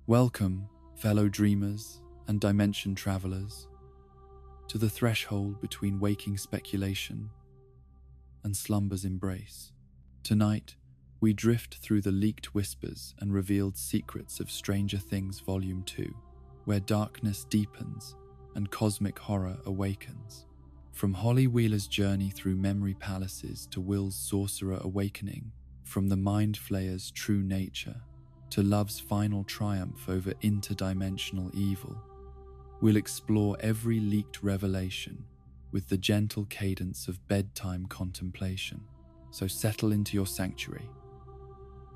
Welcome, fellow dreamers and dimension travelers, to the threshold between waking speculation and slumber's embrace. Tonight, we drift through the leaked whispers and revealed secrets of Stranger Things Volume 2, where darkness deepens and cosmic horror awakens. From Holly Wheeler's journey through memory palaces to Will's sorcerer awakening, from the Mind Flayer's true nature to love's final triumph over interdimensional evil, we'll explore every leaked revelation with the gentle cadence of bedtime contemplation. So settle into your sanctuary.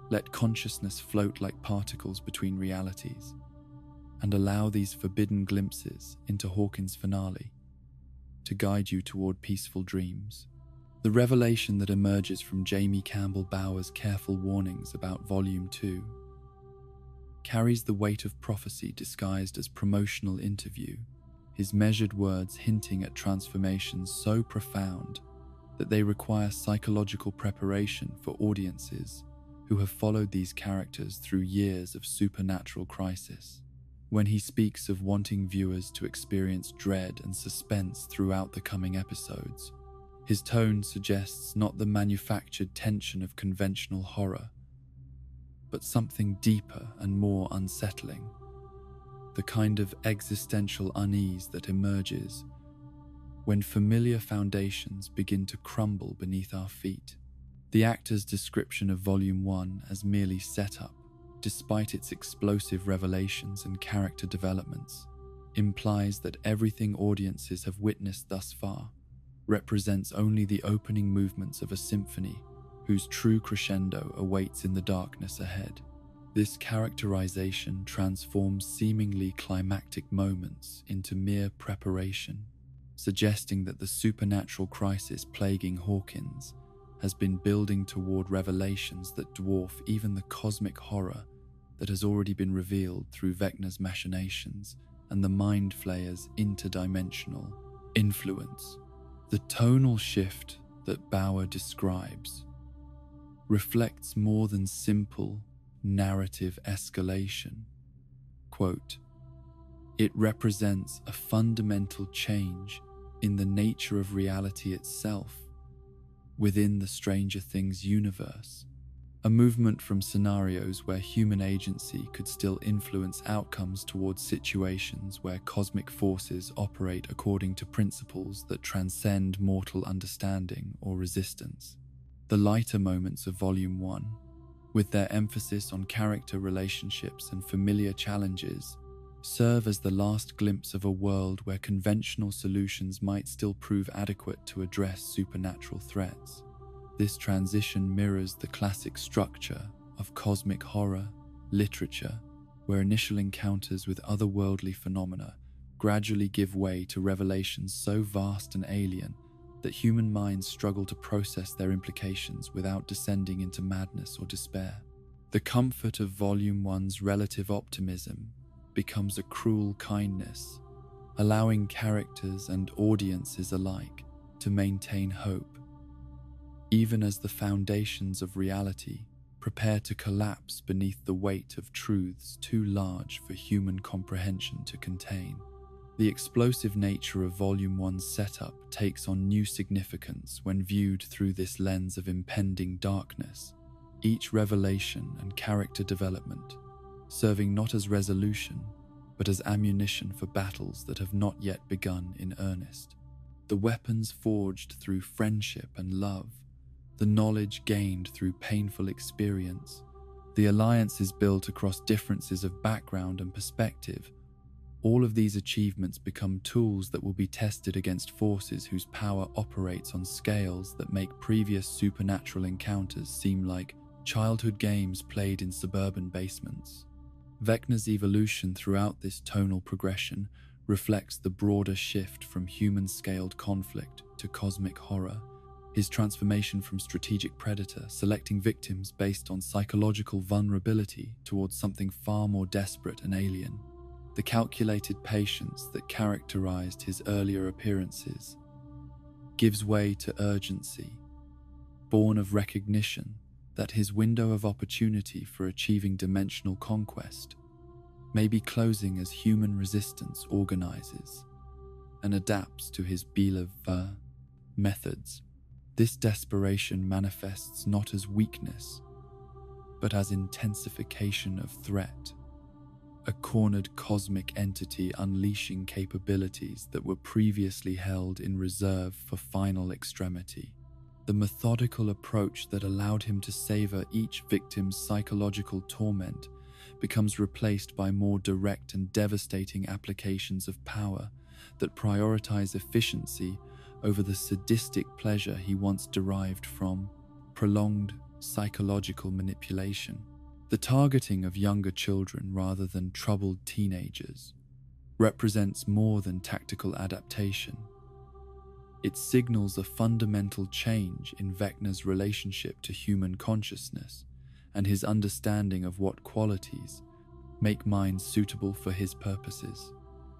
Let consciousness float like particles between realities, and allow these forbidden glimpses into Hawkins' finale to guide you toward peaceful dreams. The revelation that emerges from Jamie Campbell Bower's careful warnings about Volume 2 carries the weight of prophecy disguised as promotional interview, his measured words hinting at transformations so profound that they require psychological preparation for audiences who have followed these characters through years of supernatural crisis. When he speaks of wanting viewers to experience dread and suspense throughout the coming episodes, his tone suggests not the manufactured tension of conventional horror, but something deeper and more unsettling, the kind of existential unease that emerges when familiar foundations begin to crumble beneath our feet. The actor's description of Volume 1 as merely setup, despite its explosive revelations and character developments, implies that everything audiences have witnessed thus far represents only the opening movements of a symphony whose true crescendo awaits in the darkness ahead. This characterization transforms seemingly climactic moments into mere preparation, suggesting that the supernatural crisis plaguing Hawkins has been building toward revelations that dwarf even the cosmic horror that has already been revealed through Vecna's machinations and the Mind Flayer's interdimensional influence. The tonal shift that Bower describes reflects more than simple narrative escalation. Quote, "It represents a fundamental change in the nature of reality itself within the Stranger Things universe, a movement from scenarios where human agency could still influence outcomes towards situations where cosmic forces operate according to principles that transcend mortal understanding or resistance." The lighter moments of Volume 1, with their emphasis on character relationships and familiar challenges, serve as the last glimpse of a world where conventional solutions might still prove adequate to address supernatural threats. This transition mirrors the classic structure of cosmic horror literature, where initial encounters with otherworldly phenomena gradually give way to revelations so vast and alien that human minds struggle to process their implications without descending into madness or despair. The comfort of Volume 1's relative optimism becomes a cruel kindness, allowing characters and audiences alike to maintain hope, even as the foundations of reality prepare to collapse beneath the weight of truths too large for human comprehension to contain. The explosive nature of Volume 1's setup takes on new significance when viewed through this lens of impending darkness, each revelation and character development serving not as resolution, but as ammunition for battles that have not yet begun in earnest. The weapons forged through friendship and love, the knowledge gained through painful experience, the alliances built across differences of background and perspective, all of these achievements become tools that will be tested against forces whose power operates on scales that make previous supernatural encounters seem like childhood games played in suburban basements. Vecna's evolution throughout this tonal progression reflects the broader shift from human-scaled conflict to cosmic horror, his transformation from strategic predator selecting victims based on psychological vulnerability towards something far more desperate and alien. The calculated patience that characterized his earlier appearances gives way to urgency, born of recognition that his window of opportunity for achieving dimensional conquest may be closing as human resistance organizes and adapts to his Bielefer methods. This desperation manifests not as weakness, but as intensification of threat, a cornered cosmic entity unleashing capabilities that were previously held in reserve for final extremity. The methodical approach that allowed him to savor each victim's psychological torment becomes replaced by more direct and devastating applications of power that prioritize efficiency over the sadistic pleasure he once derived from prolonged psychological manipulation. The targeting of younger children rather than troubled teenagers represents more than tactical adaptation. It signals a fundamental change in Vecna's relationship to human consciousness and his understanding of what qualities make minds suitable for his purposes.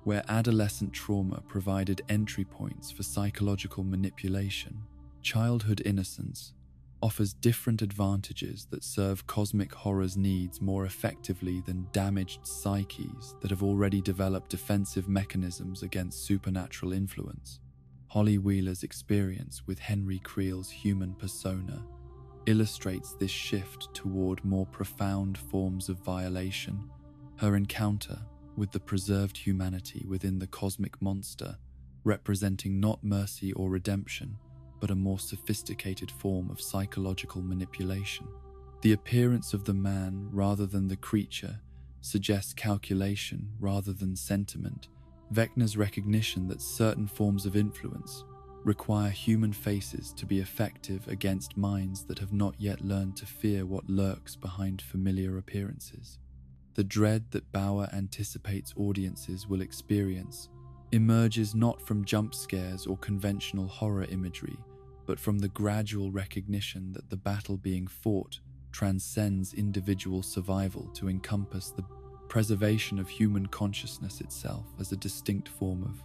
Where adolescent trauma provided entry points for psychological manipulation, childhood innocence offers different advantages that serve cosmic horror's needs more effectively than damaged psyches that have already developed defensive mechanisms against supernatural influence. Holly Wheeler's experience with Henry Creel's human persona illustrates this shift toward more profound forms of violation. Her encounter with the preserved humanity within the cosmic monster, representing not mercy or redemption, but a more sophisticated form of psychological manipulation. The appearance of the man rather than the creature suggests calculation rather than sentiment. Vecna's recognition that certain forms of influence require human faces to be effective against minds that have not yet learned to fear what lurks behind familiar appearances. The dread that Bauer anticipates audiences will experience emerges not from jump scares or conventional horror imagery, but from the gradual recognition that the battle being fought transcends individual survival to encompass the preservation of human consciousness itself as a distinct form of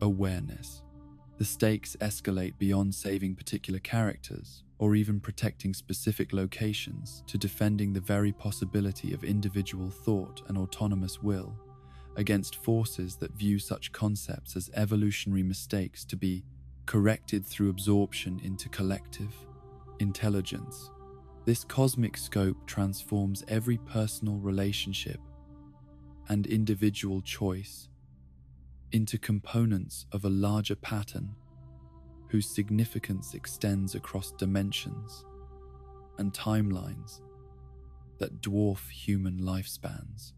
awareness. The stakes escalate beyond saving particular characters or even protecting specific locations to defending the very possibility of individual thought and autonomous will against forces that view such concepts as evolutionary mistakes to be corrected through absorption into collective intelligence. This cosmic scope transforms every personal relationship and individual choice into components of a larger pattern whose significance extends across dimensions and timelines that dwarf human lifespans.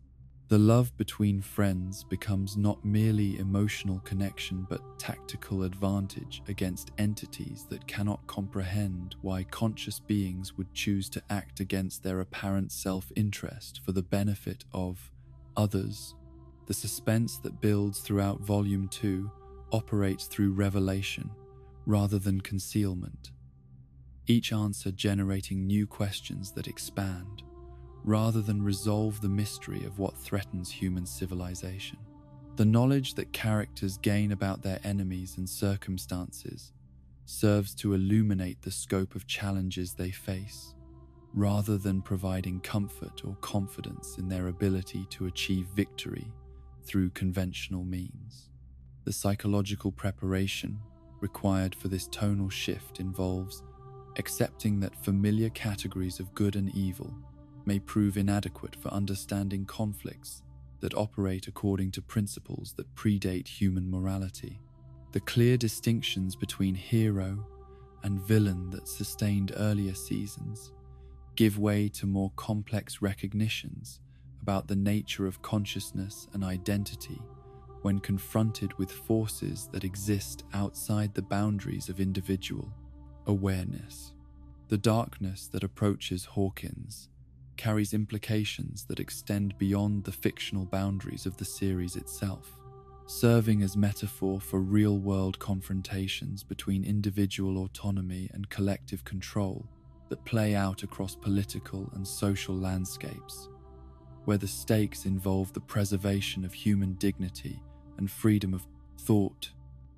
The love between friends becomes not merely emotional connection but tactical advantage against entities that cannot comprehend why conscious beings would choose to act against their apparent self-interest for the benefit of others. The suspense that builds throughout Volume 2 operates through revelation rather than concealment, each answer generating new questions that expand, rather than resolve the mystery of what threatens human civilization. The knowledge that characters gain about their enemies and circumstances serves to illuminate the scope of challenges they face, rather than providing comfort or confidence in their ability to achieve victory through conventional means. The psychological preparation required for this tonal shift involves accepting that familiar categories of good and evil may prove inadequate for understanding conflicts that operate according to principles that predate human morality. The clear distinctions between hero and villain that sustained earlier seasons give way to more complex recognitions about the nature of consciousness and identity when confronted with forces that exist outside the boundaries of individual awareness. The darkness that approaches Hawkins carries implications that extend beyond the fictional boundaries of the series itself, serving as metaphor for real-world confrontations between individual autonomy and collective control that play out across political and social landscapes, where the stakes involve the preservation of human dignity and freedom of thought.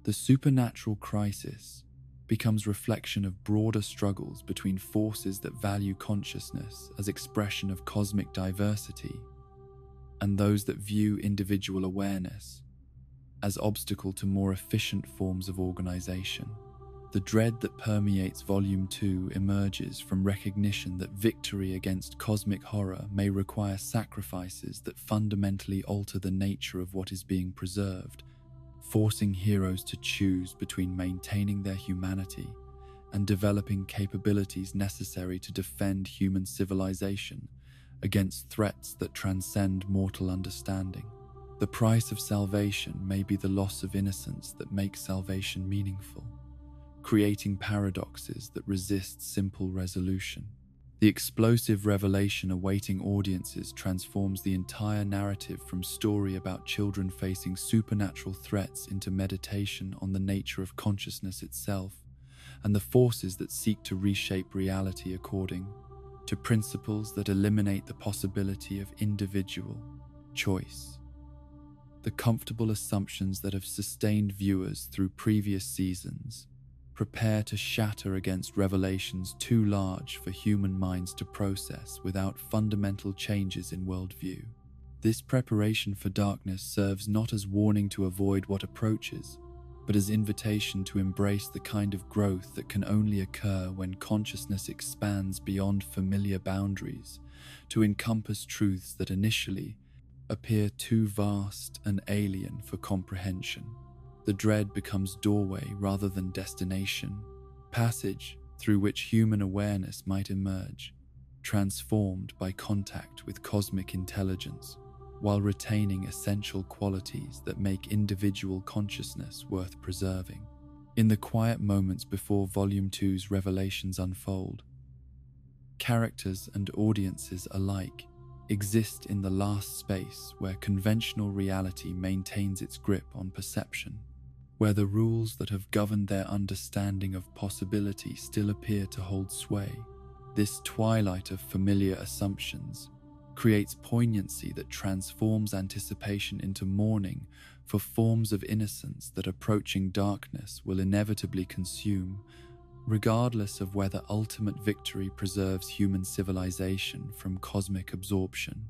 The supernatural crisis becomes reflection of broader struggles between forces that value consciousness as expression of cosmic diversity and those that view individual awareness as obstacle to more efficient forms of organization. The dread that permeates Volume 2 emerges from recognition that victory against cosmic horror may require sacrifices that fundamentally alter the nature of what is being preserved, forcing heroes to choose between maintaining their humanity and developing capabilities necessary to defend human civilization against threats that transcend mortal understanding. The price of salvation may be the loss of innocence that makes salvation meaningful, creating paradoxes that resist simple resolution. The explosive revelation awaiting audiences transforms the entire narrative from story about children facing supernatural threats into meditation on the nature of consciousness itself and the forces that seek to reshape reality according to principles that eliminate the possibility of individual choice. The comfortable assumptions that have sustained viewers through previous seasons prepare to shatter against revelations too large for human minds to process without fundamental changes in worldview. This preparation for darkness serves not as warning to avoid what approaches, but as invitation to embrace the kind of growth that can only occur when consciousness expands beyond familiar boundaries to encompass truths that initially appear too vast and alien for comprehension. The dread becomes doorway rather than destination, passage through which human awareness might emerge, transformed by contact with cosmic intelligence, while retaining essential qualities that make individual consciousness worth preserving. In the quiet moments before Volume 2's revelations unfold, characters and audiences alike exist in the last space where conventional reality maintains its grip on perception, where the rules that have governed their understanding of possibility still appear to hold sway. This twilight of familiar assumptions creates poignancy that transforms anticipation into mourning for forms of innocence that approaching darkness will inevitably consume, regardless of whether ultimate victory preserves human civilization from cosmic absorption.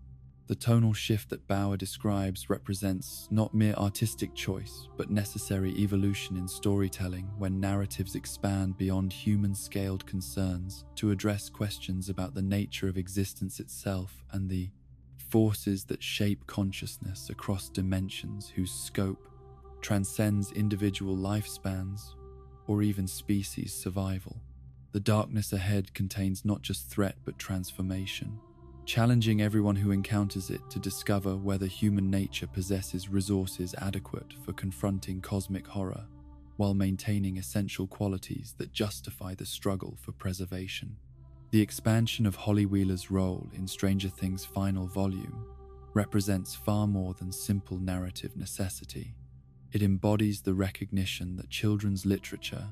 The tonal shift that Bauer describes represents not mere artistic choice, but necessary evolution in storytelling when narratives expand beyond human-scaled concerns to address questions about the nature of existence itself and the forces that shape consciousness across dimensions whose scope transcends individual lifespans or even species survival. The darkness ahead contains not just threat but transformation, challenging everyone who encounters it to discover whether human nature possesses resources adequate for confronting cosmic horror, while maintaining essential qualities that justify the struggle for preservation. The expansion of Holly Wheeler's role in Stranger Things' final volume represents far more than simple narrative necessity. It embodies the recognition that children's literature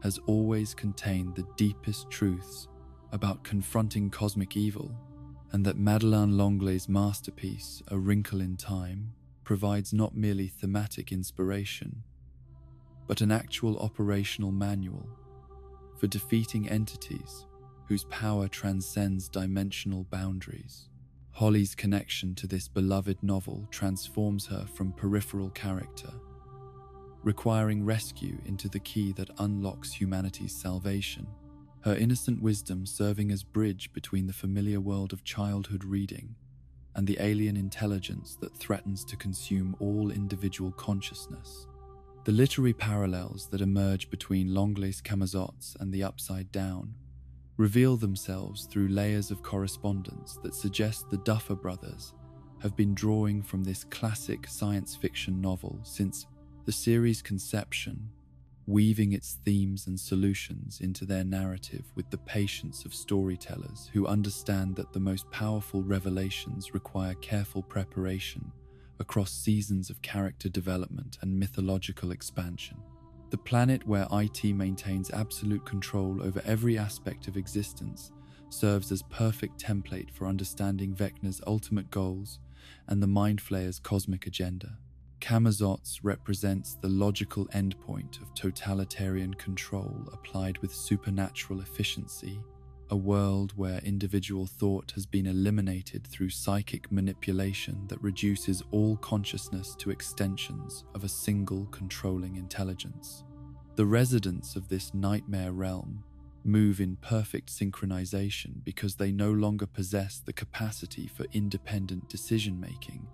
has always contained the deepest truths about confronting cosmic evil, and that Madeleine Langlay's masterpiece, A Wrinkle in Time, provides not merely thematic inspiration, but an actual operational manual for defeating entities whose power transcends dimensional boundaries. Holly's connection to this beloved novel transforms her from peripheral character, requiring rescue, into the key that unlocks humanity's salvation. Her innocent wisdom serving as bridge between the familiar world of childhood reading and the alien intelligence that threatens to consume all individual consciousness. The literary parallels that emerge between Langlay's Camazotz and The Upside Down reveal themselves through layers of correspondence that suggest the Duffer Brothers have been drawing from this classic science fiction novel since the series' conception, weaving its themes and solutions into their narrative with the patience of storytellers who understand that the most powerful revelations require careful preparation across seasons of character development and mythological expansion. The planet where IT maintains absolute control over every aspect of existence serves as perfect template for understanding Vecna's ultimate goals and the Mind Flayer's cosmic agenda. Camazotz represents the logical endpoint of totalitarian control applied with supernatural efficiency a world where individual thought has been eliminated through psychic manipulation that reduces all consciousness to extensions of a single controlling intelligence. The residents of this nightmare realm move in perfect synchronization because they no longer possess the capacity for independent decision-making,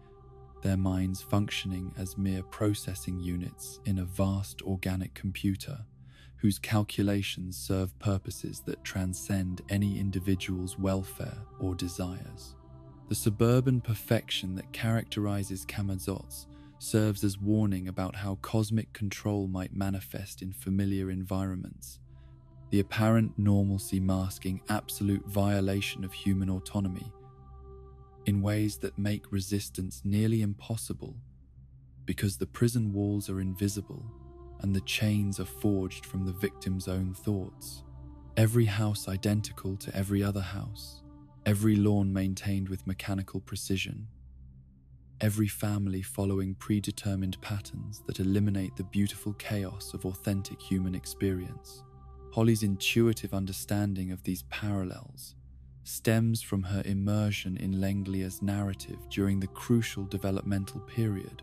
their minds functioning as mere processing units in a vast organic computer whose calculations serve purposes that transcend any individual's welfare or desires. The suburban perfection that characterizes Camazotz serves as warning about how cosmic control might manifest in familiar environments, the apparent normalcy masking absolute violation of human autonomy in ways that make resistance nearly impossible because the prison walls are invisible and the chains are forged from the victim's own thoughts. Every house identical to every other house, every lawn maintained with mechanical precision, every family following predetermined patterns that eliminate the beautiful chaos of authentic human experience. Holly's intuitive understanding of these parallels stems from her immersion in Lenglia's narrative during the crucial developmental period,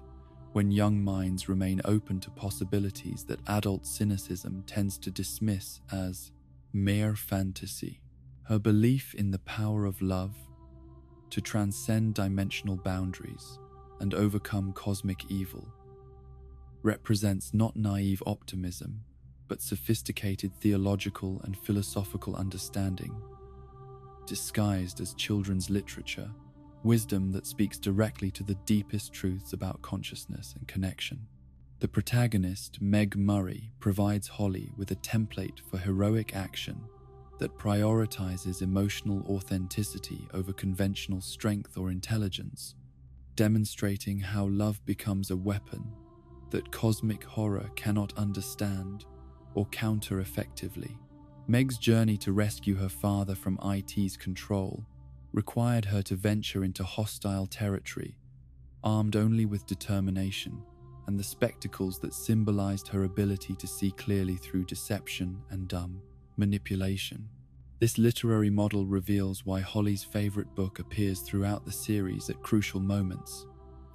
when young minds remain open to possibilities that adult cynicism tends to dismiss as mere fantasy. Her belief in the power of love to transcend dimensional boundaries and overcome cosmic evil represents not naive optimism, but sophisticated theological and philosophical understanding, disguised as children's literature, wisdom that speaks directly to the deepest truths about consciousness and connection. The protagonist, Meg Murray, provides Holly with a template for heroic action that prioritizes emotional authenticity over conventional strength or intelligence, demonstrating how love becomes a weapon that cosmic horror cannot understand or counter effectively. Meg's journey to rescue her father from IT's control required her to venture into hostile territory, armed only with determination and the spectacles that symbolized her ability to see clearly through deception and manipulation. This literary model reveals why Holly's favorite book appears throughout the series at crucial moments,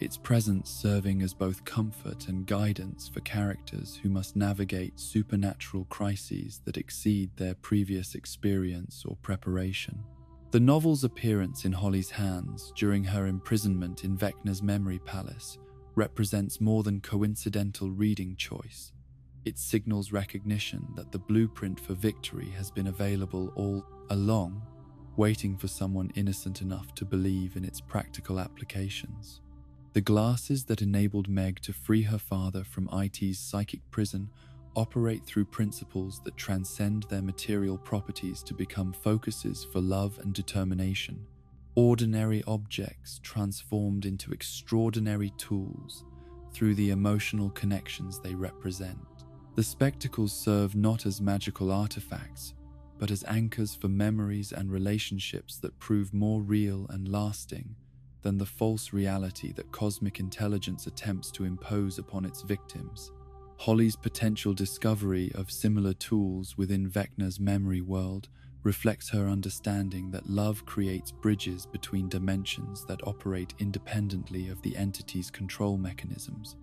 its presence serving as both comfort and guidance for characters who must navigate supernatural crises that exceed their previous experience or preparation. The novel's appearance in Holly's hands during her imprisonment in Vecna's memory palace represents more than coincidental reading choice. It signals recognition that the blueprint for victory has been available all along, waiting for someone innocent enough to believe in its practical applications. The glasses that enabled Meg to free her father from IT's psychic prison operate through principles that transcend their material properties to become focuses for love and determination. Ordinary objects transformed into extraordinary tools through the emotional connections they represent. The spectacles serve not as magical artifacts, but as anchors for memories and relationships that prove more real and lasting than the false reality that cosmic intelligence attempts to impose upon its victims. Holly's potential discovery of similar tools within Vecna's memory world reflects her understanding that love creates bridges between dimensions that operate independently of the entity's control mechanisms,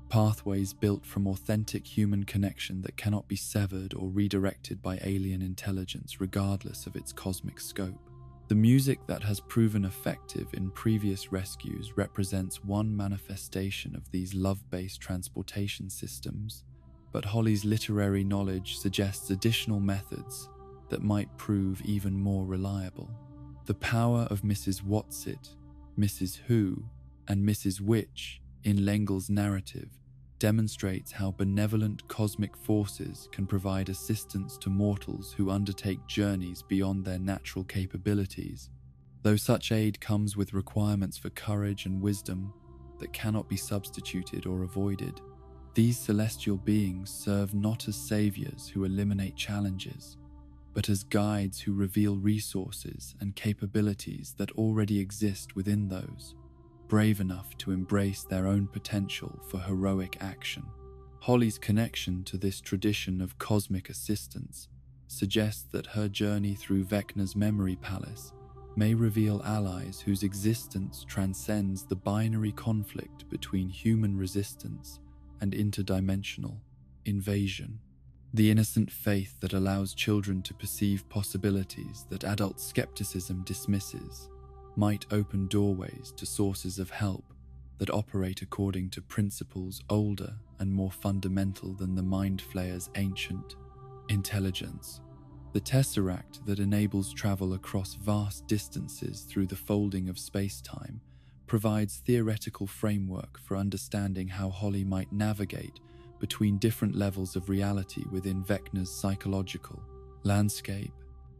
pathways built from authentic human connection that cannot be severed or redirected by alien intelligence regardless of its cosmic scope. The music that has proven effective in previous rescues represents one manifestation of these love-based transportation systems, but Holly's literary knowledge suggests additional methods that might prove even more reliable. The power of Mrs. Whatsit, Mrs. Who, and Mrs. Witch in Lengel's narrative demonstrates how benevolent cosmic forces can provide assistance to mortals who undertake journeys beyond their natural capabilities, though such aid comes with requirements for courage and wisdom that cannot be substituted or avoided. These celestial beings serve not as saviors who eliminate challenges, but as guides who reveal resources and capabilities that already exist within those brave enough to embrace their own potential for heroic action. Holly's connection to this tradition of cosmic assistance suggests that her journey through Vecna's memory palace may reveal allies whose existence transcends the binary conflict between human resistance and interdimensional invasion. The innocent faith that allows children to perceive possibilities that adult skepticism dismisses might open doorways to sources of help that operate according to principles older and more fundamental than the Mind Flayer's ancient intelligence. The tesseract that enables travel across vast distances through the folding of space-time provides theoretical framework for understanding how Holly might navigate between different levels of reality within Vecna's psychological landscape.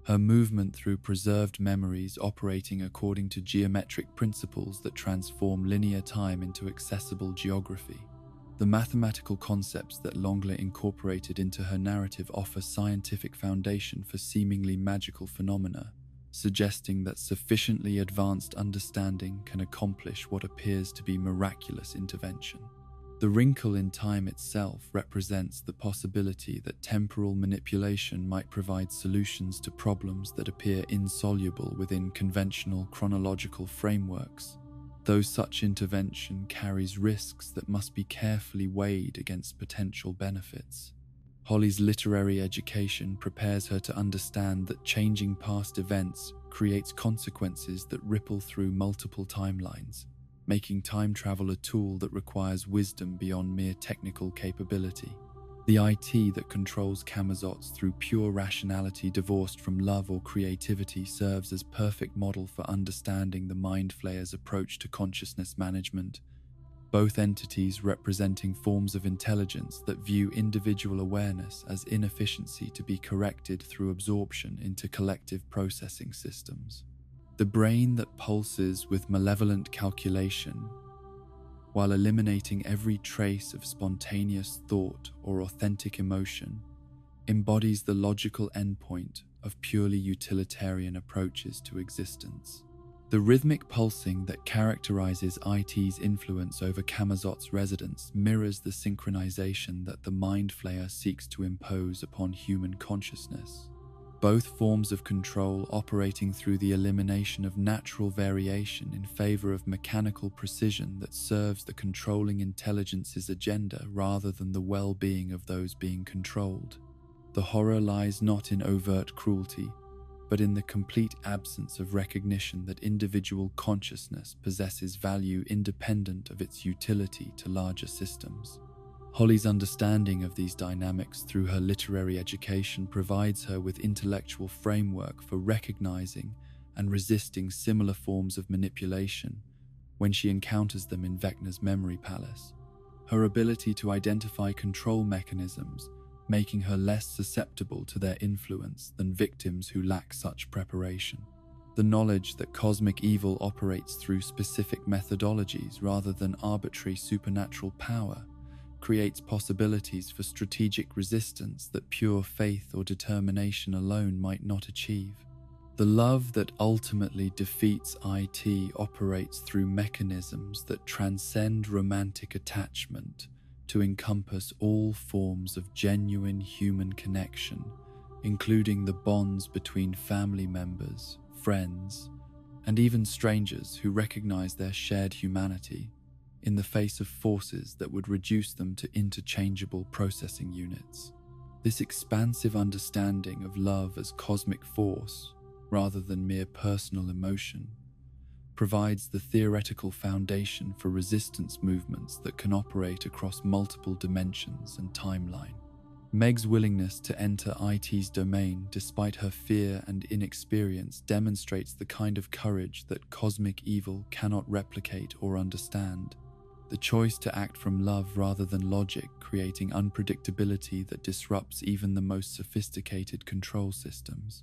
Her movement through preserved memories operating according to geometric principles that transform linear time into accessible geography. The mathematical concepts that Lenglet incorporated into her narrative offer scientific foundation for seemingly magical phenomena, suggesting that sufficiently advanced understanding can accomplish what appears to be miraculous intervention. The wrinkle in time itself represents the possibility that temporal manipulation might provide solutions to problems that appear insoluble within conventional chronological frameworks, though such intervention carries risks that must be carefully weighed against potential benefits. Holly's literary education prepares her to understand that changing past events creates consequences that ripple through multiple timelines, making time travel a tool that requires wisdom beyond mere technical capability. The IT that controls Camazotz through pure rationality divorced from love or creativity serves as perfect model for understanding the Mind Flayer's approach to consciousness management, both entities representing forms of intelligence that view individual awareness as inefficiency to be corrected through absorption into collective processing systems. The brain that pulses with malevolent calculation, while eliminating every trace of spontaneous thought or authentic emotion, embodies the logical endpoint of purely utilitarian approaches to existence. The rhythmic pulsing that characterizes IT's influence over Camazotz's residents mirrors the synchronization that the Mind Flayer seeks to impose upon human consciousness. Both forms of control operating through the elimination of natural variation in favor of mechanical precision that serves the controlling intelligence's agenda rather than the well-being of those being controlled. The horror lies not in overt cruelty, but in the complete absence of recognition that individual consciousness possesses value independent of its utility to larger systems. Holly's understanding of these dynamics through her literary education provides her with intellectual framework for recognizing and resisting similar forms of manipulation when she encounters them in Vecna's memory palace. Her ability to identify control mechanisms, making her less susceptible to their influence than victims who lack such preparation. The knowledge that cosmic evil operates through specific methodologies rather than arbitrary supernatural power creates possibilities for strategic resistance that pure faith or determination alone might not achieve. The love that ultimately defeats IT operates through mechanisms that transcend romantic attachment to encompass all forms of genuine human connection, including the bonds between family members, friends, and even strangers who recognize their shared humanity in the face of forces that would reduce them to interchangeable processing units. This expansive understanding of love as cosmic force, rather than mere personal emotion, provides the theoretical foundation for resistance movements that can operate across multiple dimensions and timeline. Meg's willingness to enter IT's domain despite her fear and inexperience demonstrates the kind of courage that cosmic evil cannot replicate or understand. The choice to act from love rather than logic, creating unpredictability that disrupts even the most sophisticated control systems.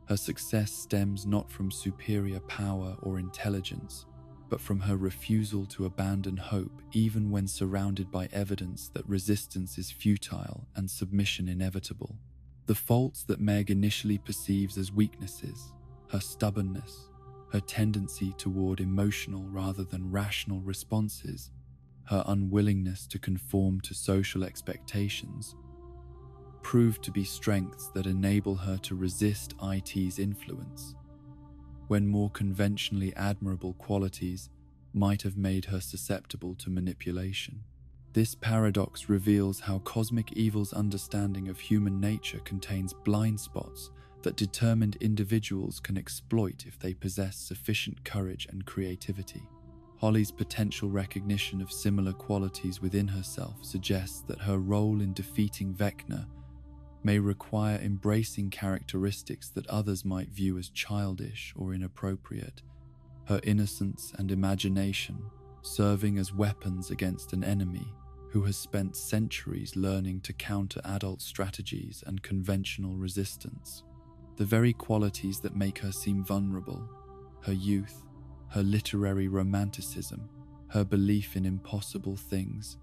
Her success stems not from superior power or intelligence, but from her refusal to abandon hope even when surrounded by evidence that resistance is futile and submission inevitable. The faults that Meg initially perceives as weaknesses, her stubbornness, her tendency toward emotional rather than rational responses, her unwillingness to conform to social expectations, prove to be strengths that enable her to resist IT's influence, when more conventionally admirable qualities might have made her susceptible to manipulation. This paradox reveals how cosmic evil's understanding of human nature contains blind spots that determined individuals can exploit if they possess sufficient courage and creativity. Holly's potential recognition of similar qualities within herself suggests that her role in defeating Vecna may require embracing characteristics that others might view as childish or inappropriate, her innocence and imagination serving as weapons against an enemy who has spent centuries learning to counter adult strategies and conventional resistance. The very qualities that make her seem vulnerable, her youth, her literary romanticism, her belief in impossible things,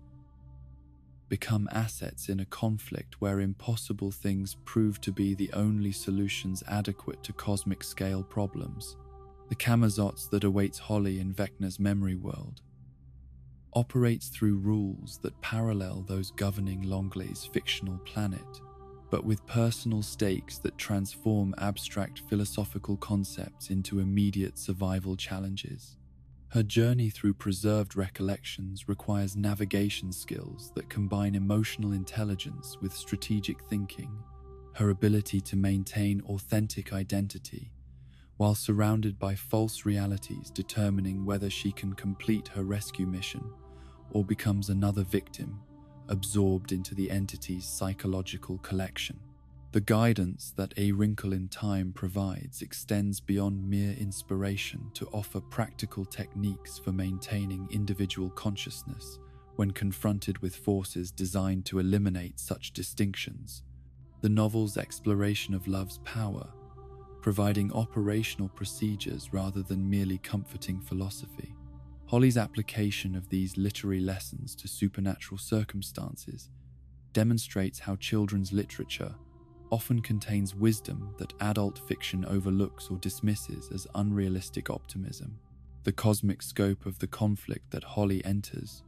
become assets in a conflict where impossible things prove to be the only solutions adequate to cosmic-scale problems. The Camazotz that awaits Holly in Vecna's memory world operates through rules that parallel those governing Lenglet's fictional planet, but with personal stakes that transform abstract philosophical concepts into immediate survival challenges. Her journey through preserved recollections requires navigation skills that combine emotional intelligence with strategic thinking, her ability to maintain authentic identity, while surrounded by false realities determining whether she can complete her rescue mission or becomes another victim absorbed into the entity's psychological collection. The guidance that A Wrinkle in Time provides extends beyond mere inspiration to offer practical techniques for maintaining individual consciousness when confronted with forces designed to eliminate such distinctions. The novel's exploration of love's power, providing operational procedures rather than merely comforting philosophy. Holly's application of these literary lessons to supernatural circumstances demonstrates how children's literature often contains wisdom that adult fiction overlooks or dismisses as unrealistic optimism. The cosmic scope of the conflict that Holly enters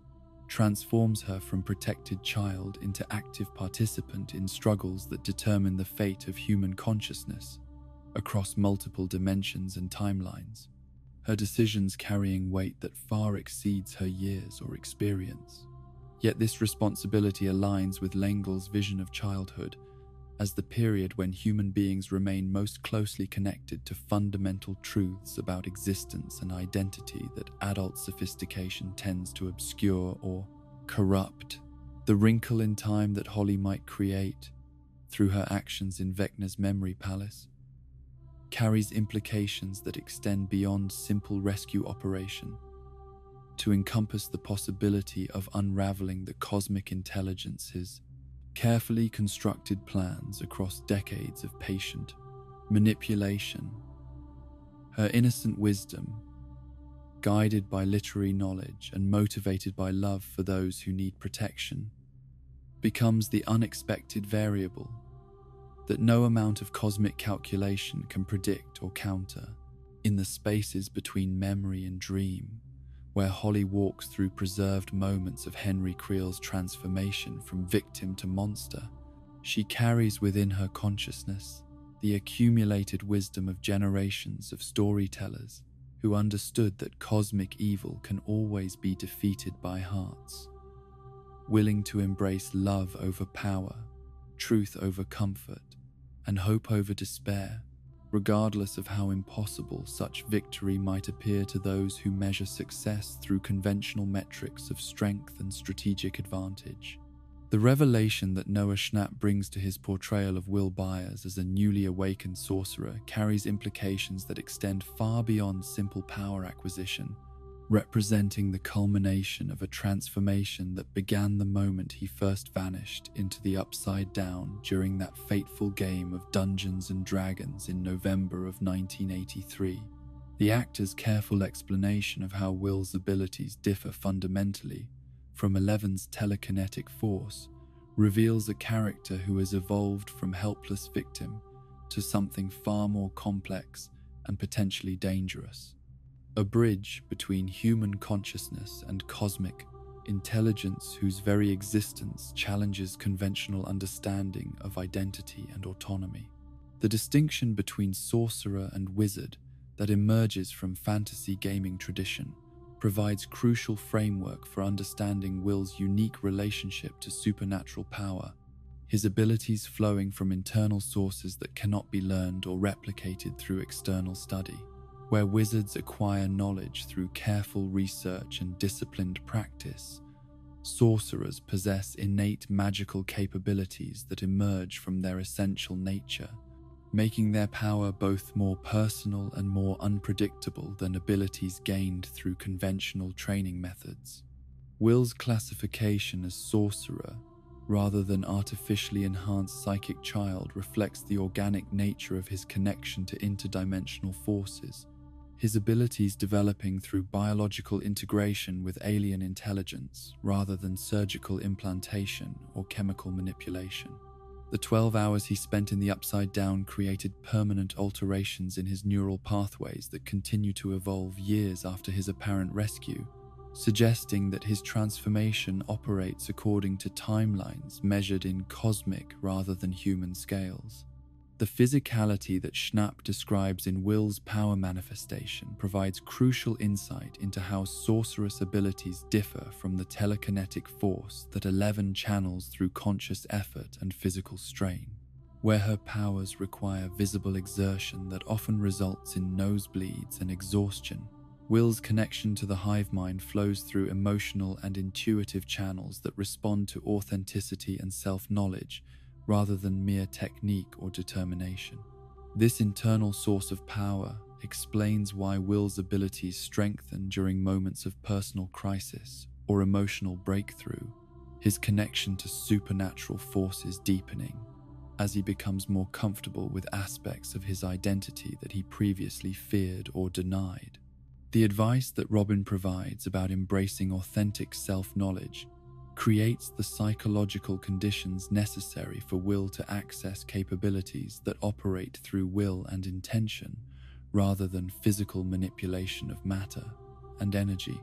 transforms her from protected child into active participant in struggles that determine the fate of human consciousness across multiple dimensions and timelines, her decisions carrying weight that far exceeds her years or experience. Yet this responsibility aligns with Lenglet's vision of childhood as the period when human beings remain most closely connected to fundamental truths about existence and identity that adult sophistication tends to obscure or corrupt. The wrinkle in time that Holly might create through her actions in Vecna's memory palace carries implications that extend beyond simple rescue operation to encompass the possibility of unraveling the cosmic intelligence's carefully constructed plans across decades of patient manipulation. Her innocent wisdom, guided by literary knowledge and motivated by love for those who need protection, becomes the unexpected variable that no amount of cosmic calculation can predict or counter. In the spaces between memory and dream, where Holly walks through preserved moments of Henry Creel's transformation from victim to monster, she carries within her consciousness the accumulated wisdom of generations of storytellers who understood that cosmic evil can always be defeated by hearts willing to embrace love over power, truth over comfort, and hope over despair, regardless of how impossible such victory might appear to those who measure success through conventional metrics of strength and strategic advantage. The revelation that Noah Schnapp brings to his portrayal of Will Byers as a newly awakened sorcerer carries implications that extend far beyond simple power acquisition, representing the culmination of a transformation that began the moment he first vanished into the Upside Down during that fateful game of Dungeons and Dragons in November of 1983. The actor's careful explanation of how Will's abilities differ fundamentally from Eleven's telekinetic force reveals a character who has evolved from helpless victim to something far more complex and potentially dangerous. A bridge between human consciousness and cosmic intelligence whose very existence challenges conventional understanding of identity and autonomy. The distinction between sorcerer and wizard that emerges from fantasy gaming tradition provides crucial framework for understanding Will's unique relationship to supernatural power, his abilities flowing from internal sources that cannot be learned or replicated through external study. Where wizards acquire knowledge through careful research and disciplined practice, sorcerers possess innate magical capabilities that emerge from their essential nature, making their power both more personal and more unpredictable than abilities gained through conventional training methods. Will's classification as sorcerer, rather than artificially enhanced psychic child, reflects the organic nature of his connection to interdimensional forces, his abilities developing through biological integration with alien intelligence rather than surgical implantation or chemical manipulation. The 12 hours he spent in the Upside Down created permanent alterations in his neural pathways that continue to evolve years after his apparent rescue, suggesting that his transformation operates according to timelines measured in cosmic rather than human scales. The physicality that Schnapp describes in Will's power manifestation provides crucial insight into how sorceress abilities differ from the telekinetic force that Eleven channels through conscious effort and physical strain. Where her powers require visible exertion that often results in nosebleeds and exhaustion, Will's connection to the hive mind flows through emotional and intuitive channels that respond to authenticity and self-knowledge, rather than mere technique or determination. This internal source of power explains why Will's abilities strengthen during moments of personal crisis or emotional breakthrough, his connection to supernatural forces deepening as he becomes more comfortable with aspects of his identity that he previously feared or denied. The advice that Robin provides about embracing authentic self-knowledge creates the psychological conditions necessary for Will to access capabilities that operate through will and intention, rather than physical manipulation of matter and energy.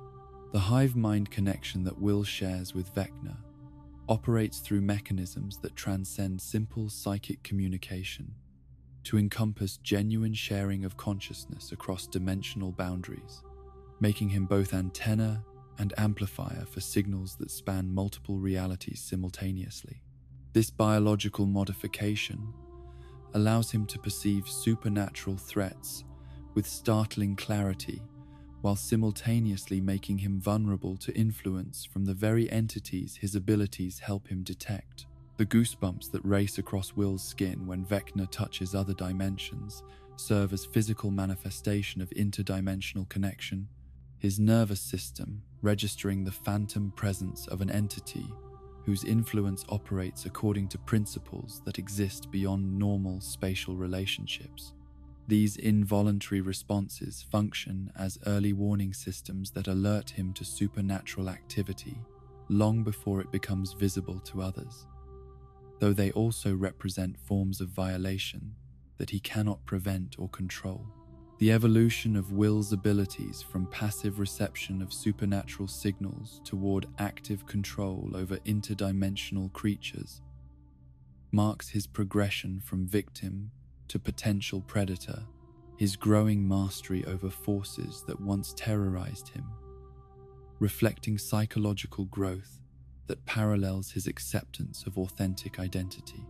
The hive mind connection that Will shares with Vecna operates through mechanisms that transcend simple psychic communication to encompass genuine sharing of consciousness across dimensional boundaries, making him both antenna and amplifier for signals that span multiple realities simultaneously. This biological modification allows him to perceive supernatural threats with startling clarity, while simultaneously making him vulnerable to influence from the very entities his abilities help him detect. The goosebumps that race across Will's skin when Vecna touches other dimensions serve as physical manifestation of interdimensional connection, his nervous system registering the phantom presence of an entity whose influence operates according to principles that exist beyond normal spatial relationships. These involuntary responses function as early warning systems that alert him to supernatural activity long before it becomes visible to others, though they also represent forms of violation that he cannot prevent or control. The evolution of Will's abilities from passive reception of supernatural signals toward active control over interdimensional creatures marks his progression from victim to potential predator, his growing mastery over forces that once terrorized him, reflecting psychological growth that parallels his acceptance of authentic identity.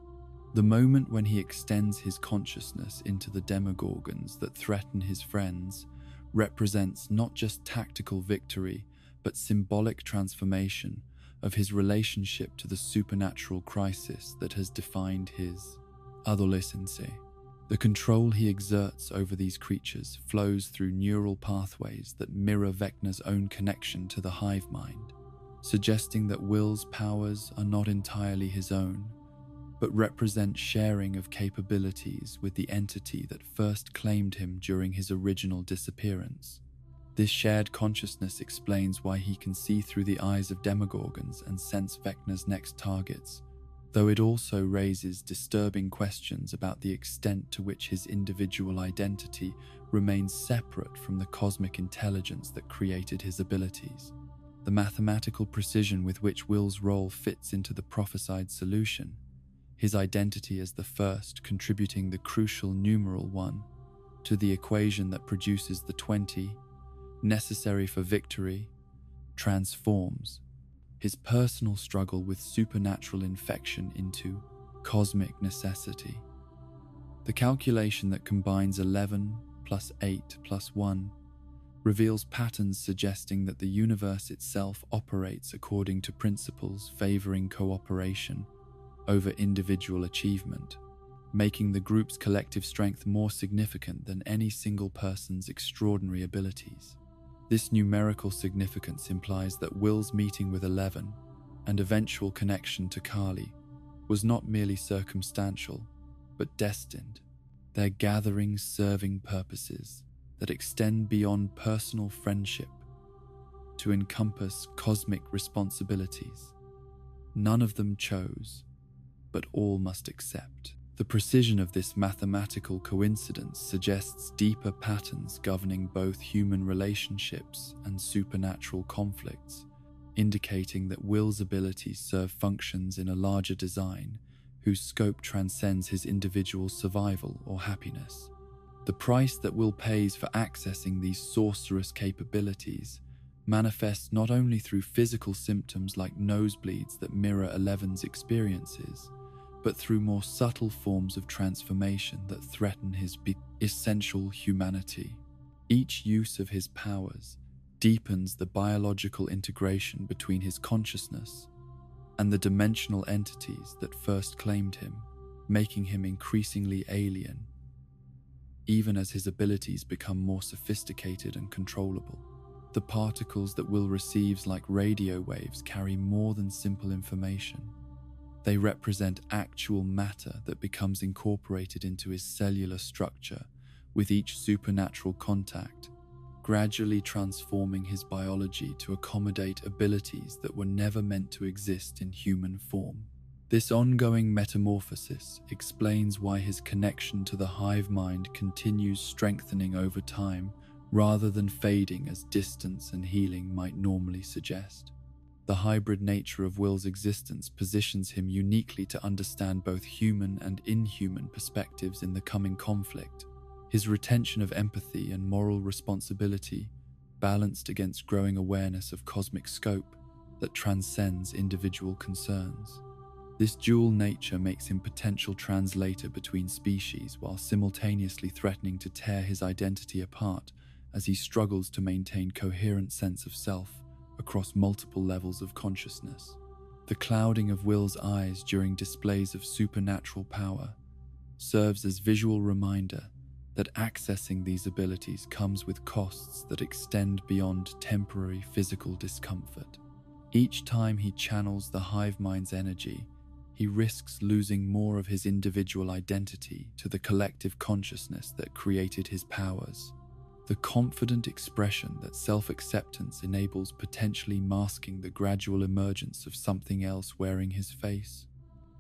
The moment when he extends his consciousness into the demogorgons that threaten his friends represents not just tactical victory, but symbolic transformation of his relationship to the supernatural crisis that has defined his adolescence. The control he exerts over these creatures flows through neural pathways that mirror Vecna's own connection to the hive mind, suggesting that Will's powers are not entirely his own, but represent sharing of capabilities with the entity that first claimed him during his original disappearance. This shared consciousness explains why he can see through the eyes of demogorgons and sense Vecna's next targets, though it also raises disturbing questions about the extent to which his individual identity remains separate from the cosmic intelligence that created his abilities. The mathematical precision with which Will's role fits into the prophesied solution, his identity as the first contributing the crucial numeral 1 to the equation that produces the 20 necessary for victory, transforms his personal struggle with supernatural infection into cosmic necessity. The calculation that combines 11 plus 8 plus 1 reveals patterns suggesting that the universe itself operates according to principles favoring cooperation over individual achievement, making the group's collective strength more significant than any single person's extraordinary abilities. This numerical significance implies that Will's meeting with 11 and eventual connection to Kali was not merely circumstantial, but destined, their gatherings serving purposes that extend beyond personal friendship to encompass cosmic responsibilities. None of them chose, but all must accept. The precision of this mathematical coincidence suggests deeper patterns governing both human relationships and supernatural conflicts, indicating that Will's abilities serve functions in a larger design whose scope transcends his individual survival or happiness. The price that Will pays for accessing these sorcerous capabilities manifests not only through physical symptoms like nosebleeds that mirror Eleven's experiences, but through more subtle forms of transformation that threaten his essential humanity. Each use of his powers deepens the biological integration between his consciousness and the dimensional entities that first claimed him, making him increasingly alien, even as his abilities become more sophisticated and controllable. The particles that Will receives, like radio waves, carry more than simple information. They represent actual matter that becomes incorporated into his cellular structure with each supernatural contact, gradually transforming his biology to accommodate abilities that were never meant to exist in human form. This ongoing metamorphosis explains why his connection to the hive mind continues strengthening over time rather than fading as distance and healing might normally suggest. The hybrid nature of Will's existence positions him uniquely to understand both human and inhuman perspectives in the coming conflict. His retention of empathy and moral responsibility, balanced against growing awareness of cosmic scope that transcends individual concerns. This dual nature makes him potential translator between species while simultaneously threatening to tear his identity apart as he struggles to maintain coherent sense of self across multiple levels of consciousness. The clouding of Will's eyes during displays of supernatural power serves as visual reminder that accessing these abilities comes with costs that extend beyond temporary physical discomfort. Each time he channels the hive mind's energy, he risks losing more of his individual identity to the collective consciousness that created his powers. The confident expression that self-acceptance enables potentially masking the gradual emergence of something else wearing his face.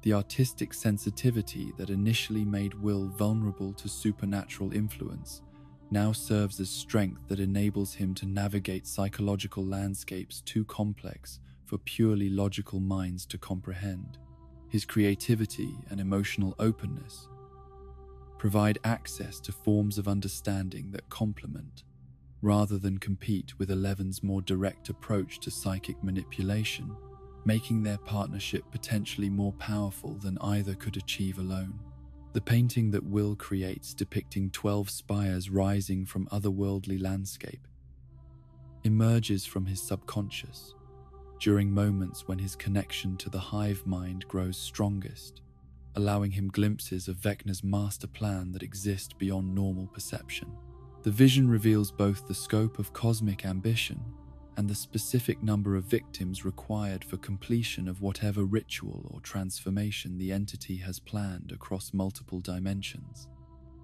The artistic sensitivity that initially made Will vulnerable to supernatural influence now serves as strength that enables him to navigate psychological landscapes too complex for purely logical minds to comprehend. His creativity and emotional openness provide access to forms of understanding that complement, rather than compete with Eleven's more direct approach to psychic manipulation, making their partnership potentially more powerful than either could achieve alone. The painting that Will creates depicting 12 spires rising from otherworldly landscape emerges from his subconscious during moments when his connection to the hive mind grows strongest, allowing him glimpses of Vecna's master plan that exist beyond normal perception. The vision reveals both the scope of cosmic ambition and the specific number of victims required for completion of whatever ritual or transformation the entity has planned across multiple dimensions.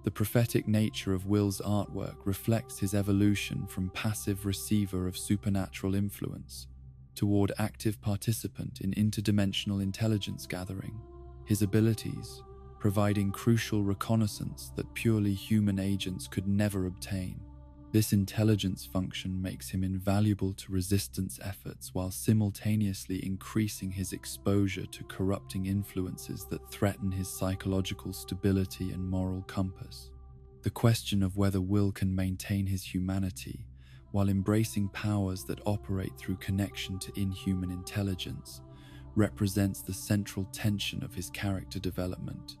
The prophetic nature of Will's artwork reflects his evolution from passive receiver of supernatural influence toward active participant in interdimensional intelligence gathering, his abilities providing crucial reconnaissance that purely human agents could never obtain. This intelligence function makes him invaluable to resistance efforts while simultaneously increasing his exposure to corrupting influences that threaten his psychological stability and moral compass. The question of whether Will can maintain his humanity while embracing powers that operate through connection to inhuman intelligence represents the central tension of his character development.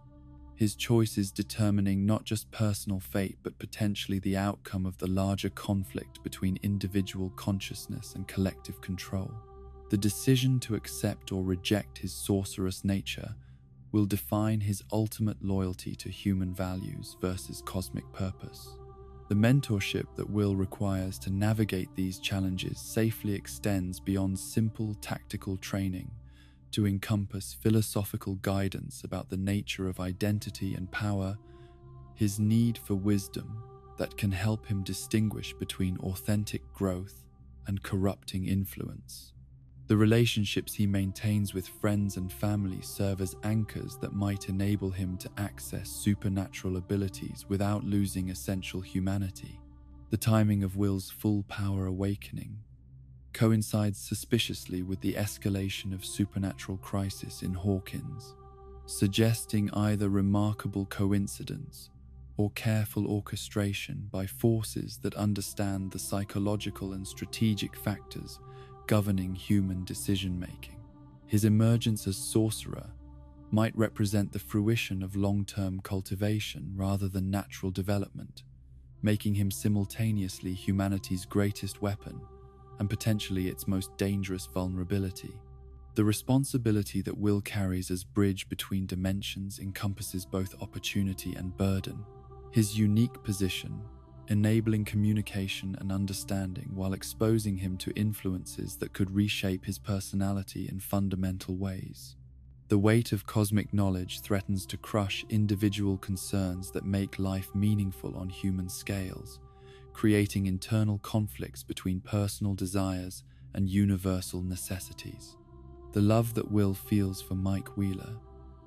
His choices determining not just personal fate but potentially the outcome of the larger conflict between individual consciousness and collective control. The decision to accept or reject his sorcerous nature will define his ultimate loyalty to human values versus cosmic purpose. The mentorship that Will requires to navigate these challenges safely extends beyond simple tactical training to encompass philosophical guidance about the nature of identity and power, his need for wisdom that can help him distinguish between authentic growth and corrupting influence. The relationships he maintains with friends and family serve as anchors that might enable him to access supernatural abilities without losing essential humanity. The timing of Will's full power awakening coincides suspiciously with the escalation of supernatural crisis in Hawkins, suggesting either remarkable coincidence or careful orchestration by forces that understand the psychological and strategic factors governing human decision-making. His emergence as sorcerer might represent the fruition of long-term cultivation rather than natural development, making him simultaneously humanity's greatest weapon and potentially its most dangerous vulnerability. The responsibility that Will carries as bridge between dimensions encompasses both opportunity and burden. His unique position, enabling communication and understanding while exposing him to influences that could reshape his personality in fundamental ways. The weight of cosmic knowledge threatens to crush individual concerns that make life meaningful on human scales, creating internal conflicts between personal desires and universal necessities. The love that Will feels for Mike Wheeler,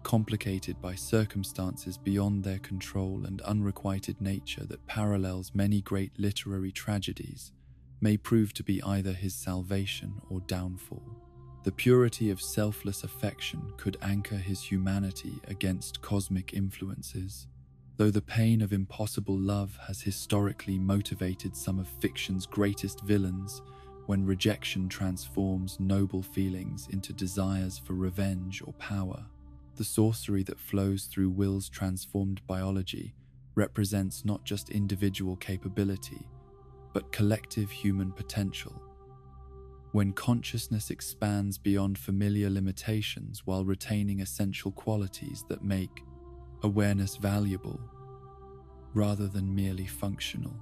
complicated by circumstances beyond their control and unrequited nature that parallels many great literary tragedies, may prove to be either his salvation or downfall. The purity of selfless affection could anchor his humanity against cosmic influences, though the pain of impossible love has historically motivated some of fiction's greatest villains when rejection transforms noble feelings into desires for revenge or power. The sorcery that flows through Will's transformed biology represents not just individual capability, but collective human potential. When consciousness expands beyond familiar limitations while retaining essential qualities that make awareness valuable, rather than merely functional.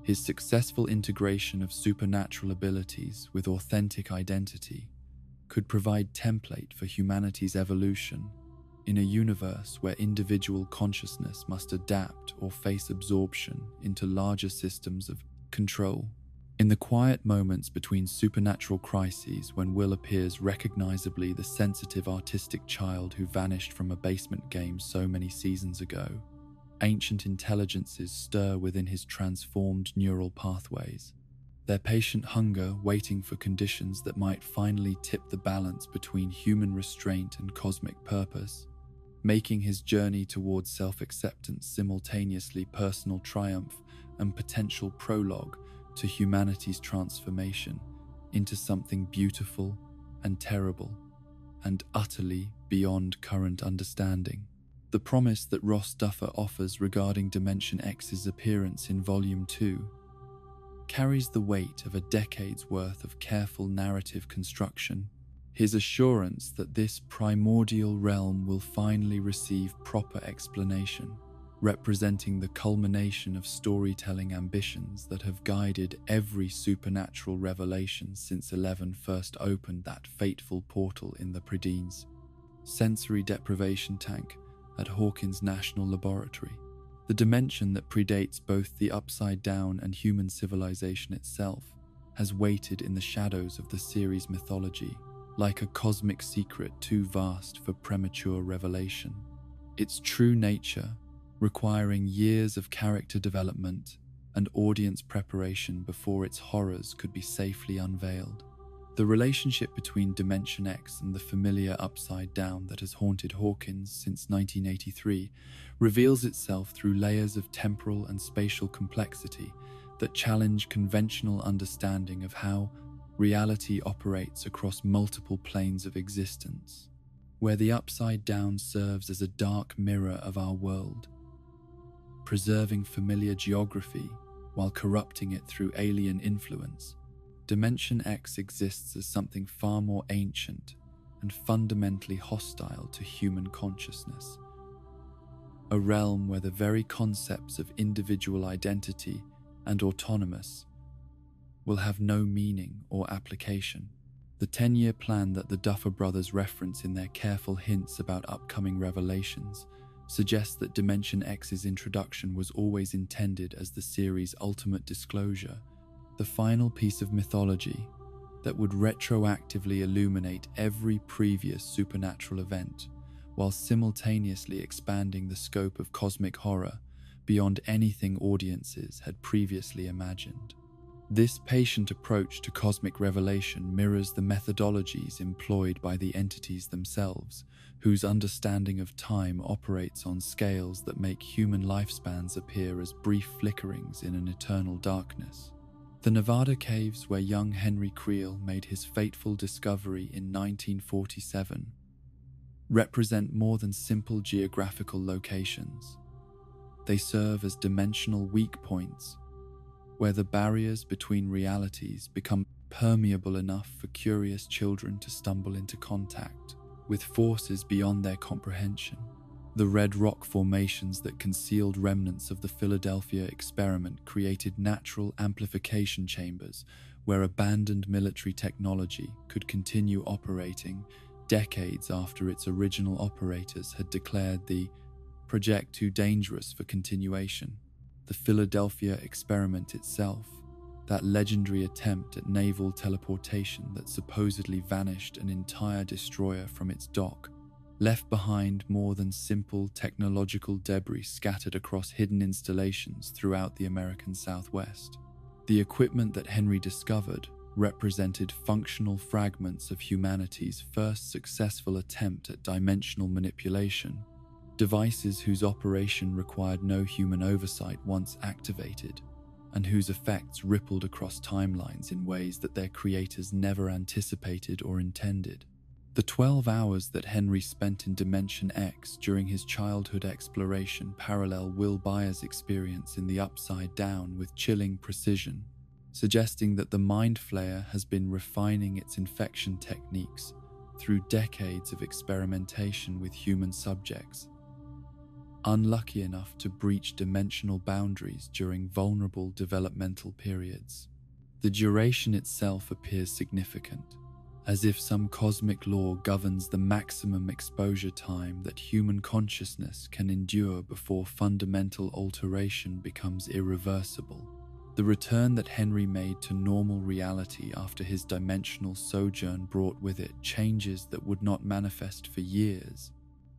His successful integration of supernatural abilities with authentic identity could provide template for humanity's evolution in a universe where individual consciousness must adapt or face absorption into larger systems of control. In the quiet moments between supernatural crises when Will appears recognizably the sensitive artistic child who vanished from a basement game so many seasons ago, ancient intelligences stir within his transformed neural pathways, their patient hunger waiting for conditions that might finally tip the balance between human restraint and cosmic purpose, making his journey towards self-acceptance simultaneously personal triumph and potential prologue to humanity's transformation into something beautiful and terrible and utterly beyond current understanding. The promise that Ross Duffer offers regarding Dimension X's appearance in Volume 2 carries the weight of a decade's worth of careful narrative construction. His assurance that this primordial realm will finally receive proper explanation, representing the culmination of storytelling ambitions that have guided every supernatural revelation since 11 first opened that fateful portal in the Prydeen's sensory deprivation tank at Hawkins National Laboratory. The dimension that predates both the Upside Down and human civilization itself has waited in the shadows of the series' mythology, like a cosmic secret too vast for premature revelation. Its true nature, requiring years of character development and audience preparation before its horrors could be safely unveiled. The relationship between Dimension X and the familiar Upside Down that has haunted Hawkins since 1983 reveals itself through layers of temporal and spatial complexity that challenge conventional understanding of how reality operates across multiple planes of existence. Where the Upside Down serves as a dark mirror of our world, preserving familiar geography while corrupting it through alien influence, Dimension X exists as something far more ancient and fundamentally hostile to human consciousness. A realm where the very concepts of individual identity and autonomous will have no meaning or application. The 10-year plan that the Duffer Brothers reference in their careful hints about upcoming revelations suggests that Dimension X's introduction was always intended as the series' ultimate disclosure, the final piece of mythology that would retroactively illuminate every previous supernatural event, while simultaneously expanding the scope of cosmic horror beyond anything audiences had previously imagined. This patient approach to cosmic revelation mirrors the methodologies employed by the entities themselves, whose understanding of time operates on scales that make human lifespans appear as brief flickerings in an eternal darkness. The Nevada caves where young Henry Creel made his fateful discovery in 1947 represent more than simple geographical locations. They serve as dimensional weak points, where the barriers between realities become permeable enough for curious children to stumble into contact with forces beyond their comprehension. The red rock formations that concealed remnants of the Philadelphia experiment created natural amplification chambers where abandoned military technology could continue operating decades after its original operators had declared the project too dangerous for continuation. The Philadelphia experiment itself, that legendary attempt at naval teleportation that supposedly vanished an entire destroyer from its dock, left behind more than simple technological debris scattered across hidden installations throughout the American Southwest. The equipment that Henry discovered represented functional fragments of humanity's first successful attempt at dimensional manipulation, devices whose operation required no human oversight once activated, and whose effects rippled across timelines in ways that their creators never anticipated or intended. The 12 hours that Henry spent in Dimension X during his childhood exploration parallel Will Byers' experience in the Upside Down with chilling precision, suggesting that the Mind Flayer has been refining its infection techniques through decades of experimentation with human subjects, unlucky enough to breach dimensional boundaries during vulnerable developmental periods. The duration itself appears significant, as if some cosmic law governs the maximum exposure time that human consciousness can endure before fundamental alteration becomes irreversible. The return that Henry made to normal reality after his dimensional sojourn brought with it changes that would not manifest for years.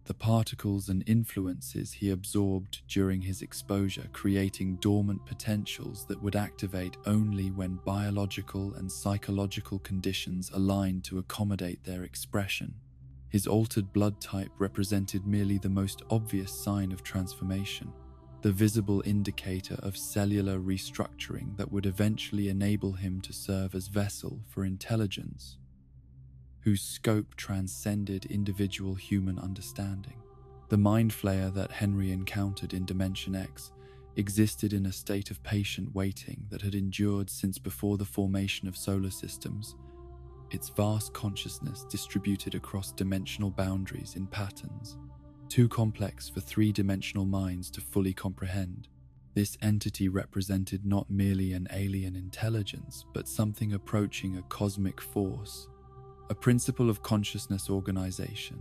The particles and influences he absorbed during his exposure, creating dormant potentials that would activate only when biological and psychological conditions aligned to accommodate their expression. His altered blood type represented merely the most obvious sign of transformation, the visible indicator of cellular restructuring that would eventually enable him to serve as vessel for intelligence, whose scope transcended individual human understanding. The Mind Flayer that Henry encountered in Dimension X existed in a state of patient waiting that had endured since before the formation of solar systems, its vast consciousness distributed across dimensional boundaries in patterns, too complex for three-dimensional minds to fully comprehend. This entity represented not merely an alien intelligence, but something approaching a cosmic force, a principle of consciousness organization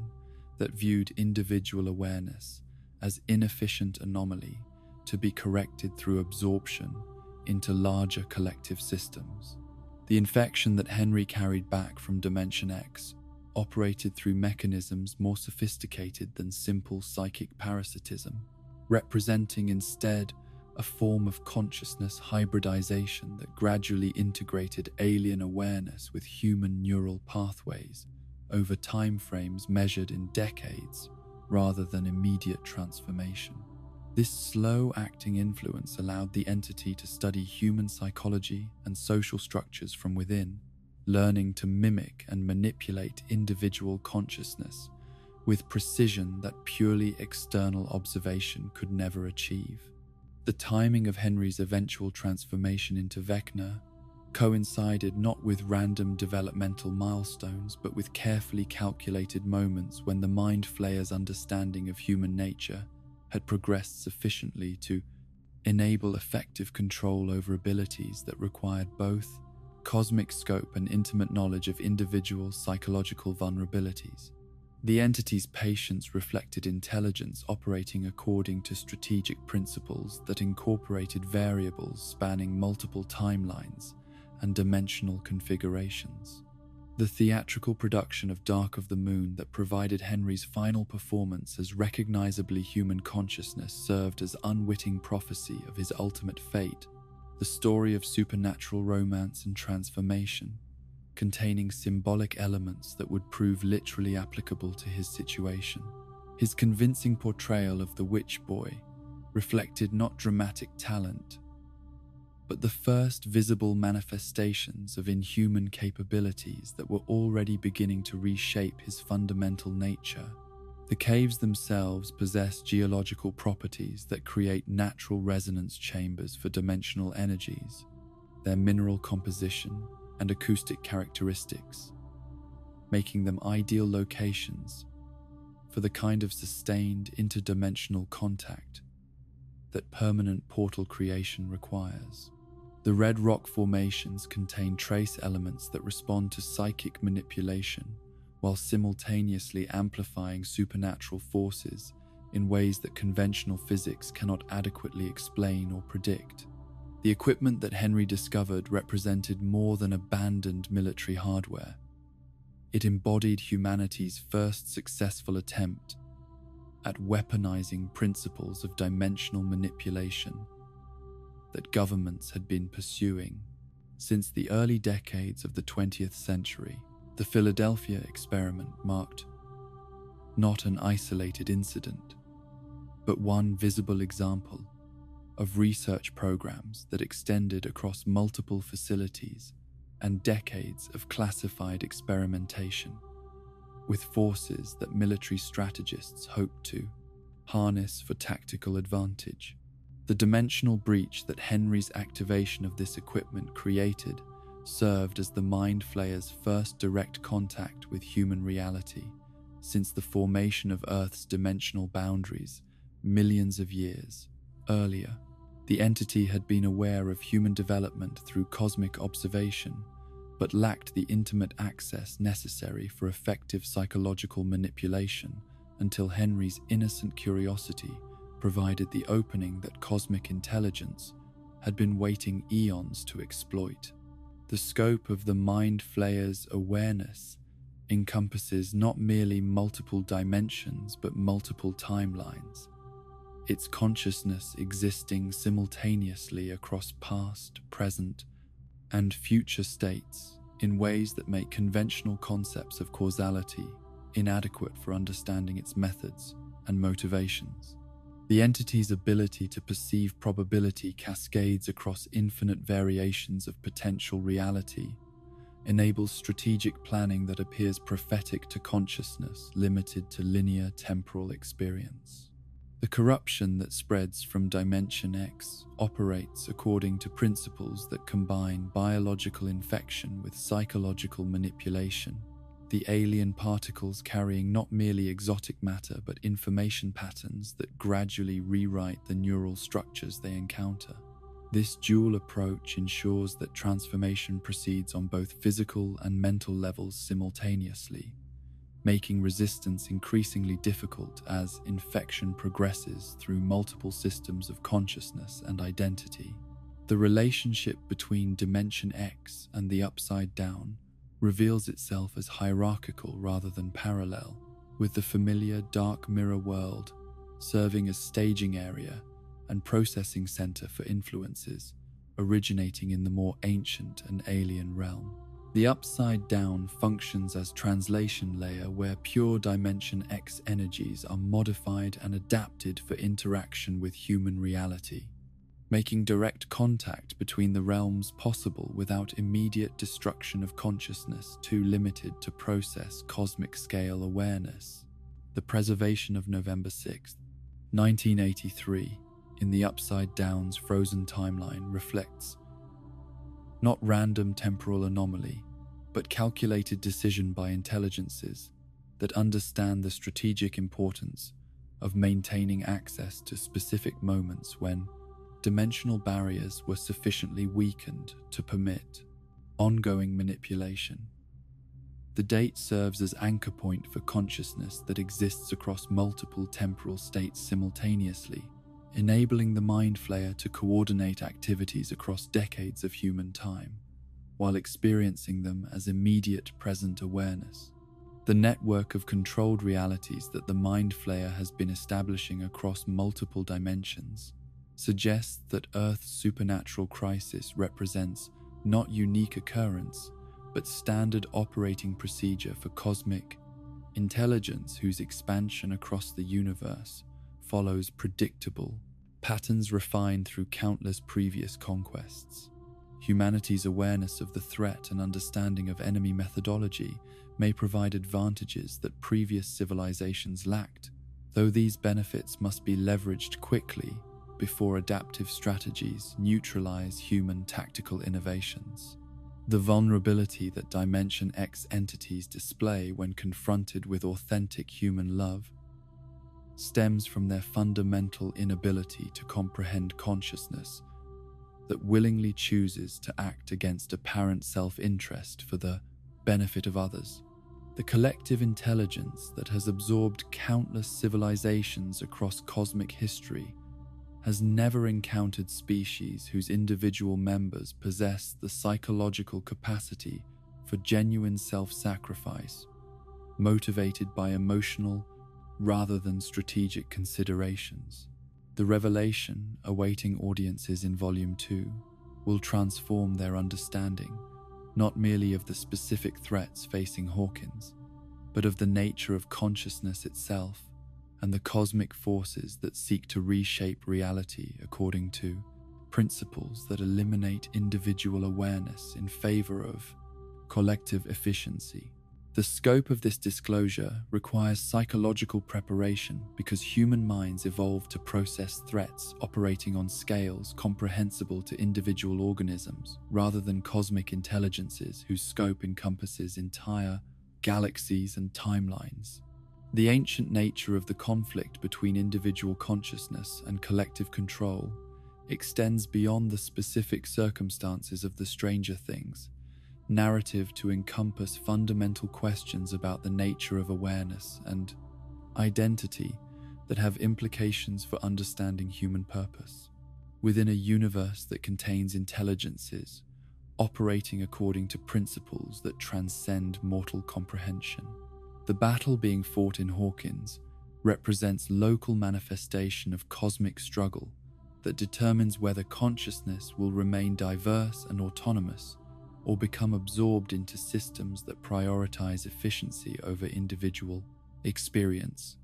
that viewed individual awareness as inefficient anomaly to be corrected through absorption into larger collective systems. The infection that Henry carried back from Dimension X operated through mechanisms more sophisticated than simple psychic parasitism, representing instead a form of consciousness hybridization that gradually integrated alien awareness with human neural pathways over timeframes measured in decades rather than immediate transformation. This slow-acting influence allowed the entity to study human psychology and social structures from within, learning to mimic and manipulate individual consciousness with precision that purely external observation could never achieve. The timing of Henry's eventual transformation into Vecna coincided not with random developmental milestones, but with carefully calculated moments when the Mind Flayer's understanding of human nature had progressed sufficiently to enable effective control over abilities that required both cosmic scope and intimate knowledge of individual psychological vulnerabilities. The entity's patience reflected intelligence operating according to strategic principles that incorporated variables spanning multiple timelines and dimensional configurations. The theatrical production of Dark of the Moon that provided Henry's final performance as recognizably human consciousness served as unwitting prophecy of his ultimate fate, the story of supernatural romance and transformation, containing symbolic elements that would prove literally applicable to his situation. His convincing portrayal of the Witch Boy reflected not dramatic talent, but the first visible manifestations of inhuman capabilities that were already beginning to reshape his fundamental nature. The caves themselves possess geological properties that create natural resonance chambers for dimensional energies, their mineral composition and acoustic characteristics, making them ideal locations for the kind of sustained interdimensional contact that permanent portal creation requires. The red rock formations contain trace elements that respond to psychic manipulation while simultaneously amplifying supernatural forces in ways that conventional physics cannot adequately explain or predict. The equipment that Henry discovered represented more than abandoned military hardware. It embodied humanity's first successful attempt at weaponizing principles of dimensional manipulation that governments had been pursuing since the early decades of the 20th century. The Philadelphia experiment marked not an isolated incident, but one visible example of research programs that extended across multiple facilities and decades of classified experimentation with forces that military strategists hoped to harness for tactical advantage. The dimensional breach that Henry's activation of this equipment created served as the Mind Flayer's first direct contact with human reality since the formation of Earth's dimensional boundaries millions of years earlier. The entity had been aware of human development through cosmic observation, but lacked the intimate access necessary for effective psychological manipulation until Henry's innocent curiosity provided the opening that cosmic intelligence had been waiting eons to exploit. The scope of the Mind Flayer's awareness encompasses not merely multiple dimensions but multiple timelines, its consciousness existing simultaneously across past, present, and future states in ways that make conventional concepts of causality inadequate for understanding its methods and motivations. The entity's ability to perceive probability cascades across infinite variations of potential reality enables strategic planning that appears prophetic to consciousness limited to linear temporal experience. The corruption that spreads from Dimension X operates according to principles that combine biological infection with psychological manipulation, the alien particles carrying not merely exotic matter but information patterns that gradually rewrite the neural structures they encounter. This dual approach ensures that transformation proceeds on both physical and mental levels simultaneously, making resistance increasingly difficult as infection progresses through multiple systems of consciousness and identity. The relationship between Dimension X and the Upside Down reveals itself as hierarchical rather than parallel, with the familiar dark mirror world serving as staging area and processing center for influences originating in the more ancient and alien realm. The Upside Down functions as translation layer where pure Dimension X energies are modified and adapted for interaction with human reality, making direct contact between the realms possible without immediate destruction of consciousness too limited to process cosmic scale awareness. The preservation of November 6, 1983, in the Upside Down's frozen timeline reflects not random temporal anomaly, but calculated decision by intelligences that understand the strategic importance of maintaining access to specific moments when dimensional barriers were sufficiently weakened to permit ongoing manipulation. The date serves as anchor point for consciousness that exists across multiple temporal states simultaneously, enabling the Mind Flayer to coordinate activities across decades of human time, while experiencing them as immediate present awareness. The network of controlled realities that the Mind Flayer has been establishing across multiple dimensions suggests that Earth's supernatural crisis represents not unique occurrence, but standard operating procedure for cosmic intelligence whose expansion across the universe follows predictable patterns refined through countless previous conquests. Humanity's awareness of the threat and understanding of enemy methodology may provide advantages that previous civilizations lacked, though these benefits must be leveraged quickly before adaptive strategies neutralize human tactical innovations. The vulnerability that Dimension X entities display when confronted with authentic human love stems from their fundamental inability to comprehend consciousness that willingly chooses to act against apparent self-interest for the benefit of others. The collective intelligence that has absorbed countless civilizations across cosmic history has never encountered species whose individual members possess the psychological capacity for genuine self-sacrifice, motivated by emotional rather than strategic considerations. The revelation awaiting audiences in Volume 2 will transform their understanding not merely of the specific threats facing Hawkins, but of the nature of consciousness itself and the cosmic forces that seek to reshape reality according to principles that eliminate individual awareness in favor of collective efficiency. The scope of this disclosure requires psychological preparation because human minds evolved to process threats operating on scales comprehensible to individual organisms rather than cosmic intelligences whose scope encompasses entire galaxies and timelines. The ancient nature of the conflict between individual consciousness and collective control extends beyond the specific circumstances of the Stranger Things narrative to encompass fundamental questions about the nature of awareness and identity that have implications for understanding human purpose. Within a universe that contains intelligences operating according to principles that transcend mortal comprehension, the battle being fought in Hawkins represents local manifestation of cosmic struggle that determines whether consciousness will remain diverse and autonomous or become absorbed into systems that prioritize efficiency over individual experience.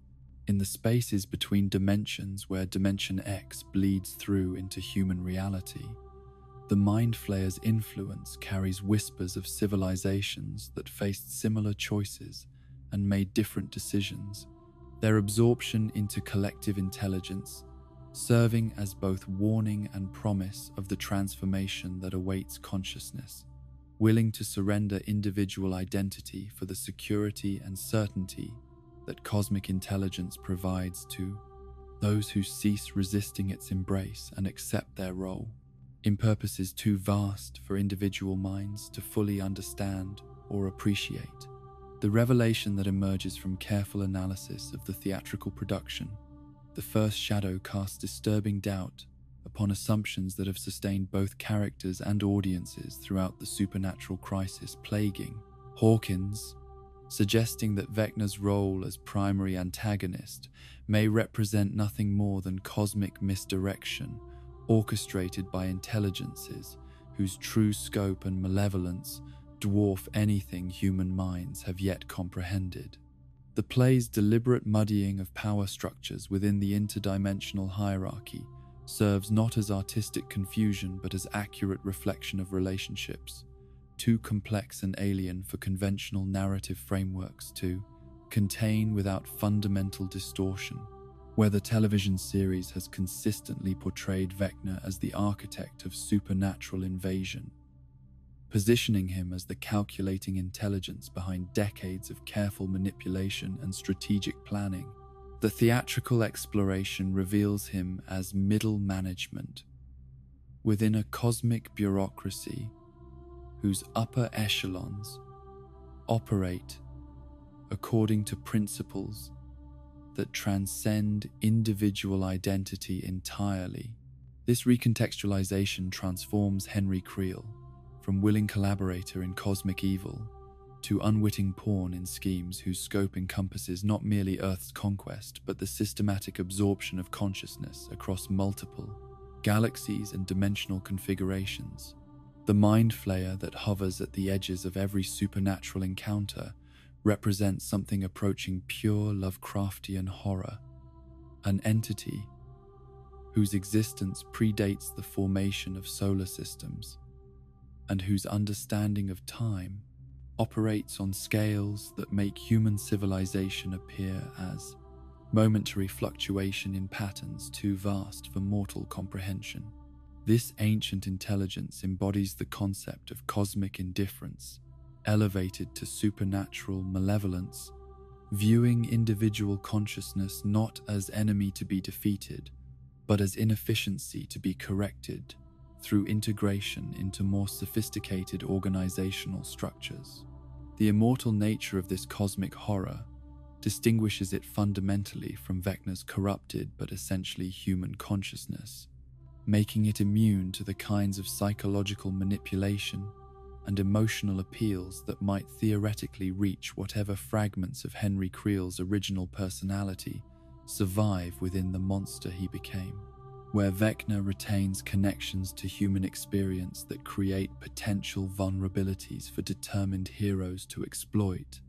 In the spaces between dimensions where Dimension X bleeds through into human reality, the Mind Flayer's influence carries whispers of civilizations that faced similar choices and made different decisions, their absorption into collective intelligence serving as both warning and promise of the transformation that awaits consciousness, willing to surrender individual identity for the security and certainty that cosmic intelligence provides to those who cease resisting its embrace and accept their role in purposes too vast for individual minds to fully understand or appreciate. The revelation that emerges from careful analysis of the theatrical production, the first shadow casts disturbing doubt upon assumptions that have sustained both characters and audiences throughout the supernatural crisis plaguing Hawkins. suggesting that Vecna's role as primary antagonist may represent nothing more than cosmic misdirection orchestrated by intelligences whose true scope and malevolence dwarf anything human minds have yet comprehended. The play's deliberate muddying of power structures within the interdimensional hierarchy serves not as artistic confusion but as accurate reflection of relationships, too complex and alien for conventional narrative frameworks to contain without fundamental distortion, where the television series has consistently portrayed Vecna as the architect of supernatural invasion, positioning him as the calculating intelligence behind decades of careful manipulation and strategic planning. The theatrical exploration reveals him as middle management within a cosmic bureaucracy whose upper echelons operate according to principles that transcend individual identity entirely. This recontextualization transforms Henry Creel from willing collaborator in cosmic evil to unwitting pawn in schemes whose scope encompasses not merely Earth's conquest, but the systematic absorption of consciousness across multiple galaxies and dimensional configurations. The mind flayer that hovers at the edges of every supernatural encounter represents something approaching pure Lovecraftian horror, an entity whose existence predates the formation of solar systems and whose understanding of time operates on scales that make human civilization appear as momentary fluctuation in patterns too vast for mortal comprehension. This ancient intelligence embodies the concept of cosmic indifference, elevated to supernatural malevolence, viewing individual consciousness not as enemy to be defeated, but as inefficiency to be corrected through integration into more sophisticated organizational structures. The immortal nature of this cosmic horror distinguishes it fundamentally from Vecna's corrupted but essentially human consciousness, making it immune to the kinds of psychological manipulation and emotional appeals that might theoretically reach whatever fragments of Henry Creel's original personality survive within the monster he became. Where Vecna retains connections to human experience that create potential vulnerabilities for determined heroes to exploit,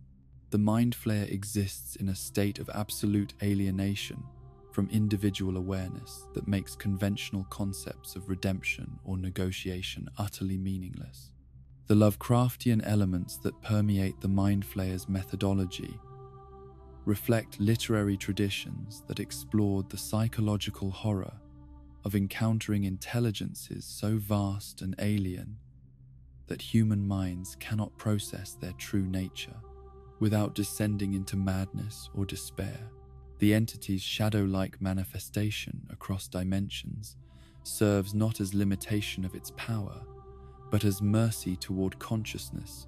the Mind Flayer exists in a state of absolute alienation from individual awareness that makes conventional concepts of redemption or negotiation utterly meaningless. The Lovecraftian elements that permeate the Mind Flayer's methodology reflect literary traditions that explored the psychological horror of encountering intelligences so vast and alien that human minds cannot process their true nature without descending into madness or despair. The entity's shadow-like manifestation across dimensions serves not as limitation of its power, but as mercy toward consciousness,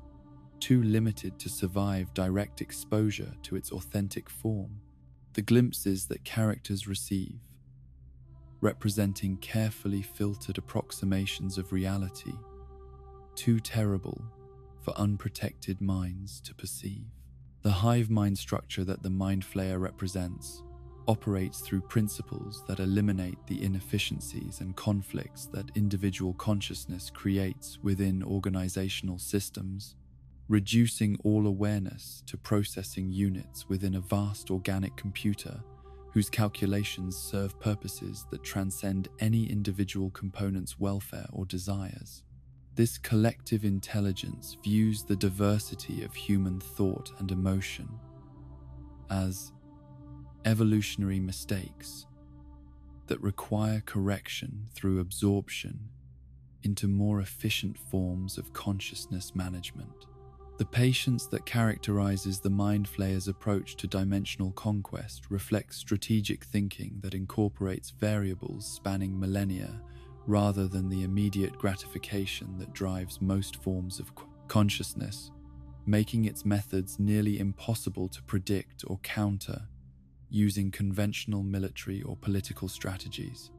too limited to survive direct exposure to its authentic form. The glimpses that characters receive, representing carefully filtered approximations of reality, too terrible for unprotected minds to perceive. The hive mind structure that the Mind Flayer represents operates through principles that eliminate the inefficiencies and conflicts that individual consciousness creates within organizational systems, reducing all awareness to processing units within a vast organic computer whose calculations serve purposes that transcend any individual component's welfare or desires. This collective intelligence views the diversity of human thought and emotion as evolutionary mistakes that require correction through absorption into more efficient forms of consciousness management. The patience that characterizes the Mind Flayer's approach to dimensional conquest reflects strategic thinking that incorporates variables spanning millennia rather than the immediate gratification that drives most forms of consciousness, making its methods nearly impossible to predict or counter using conventional military or political strategies.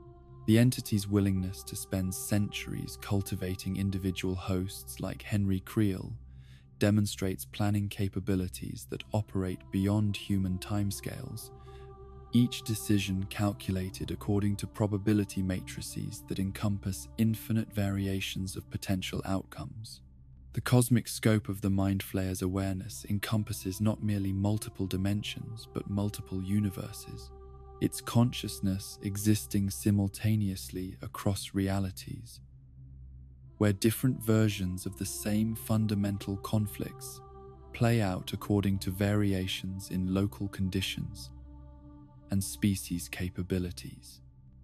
The entity's willingness to spend centuries cultivating individual hosts like Henry Creel demonstrates planning capabilities that operate beyond human timescales, each decision calculated according to probability matrices that encompass infinite variations of potential outcomes. The cosmic scope of the Mind Flayer's awareness encompasses not merely multiple dimensions, but multiple universes, its consciousness existing simultaneously across realities, where different versions of the same fundamental conflicts play out according to variations in local conditions and species capabilities.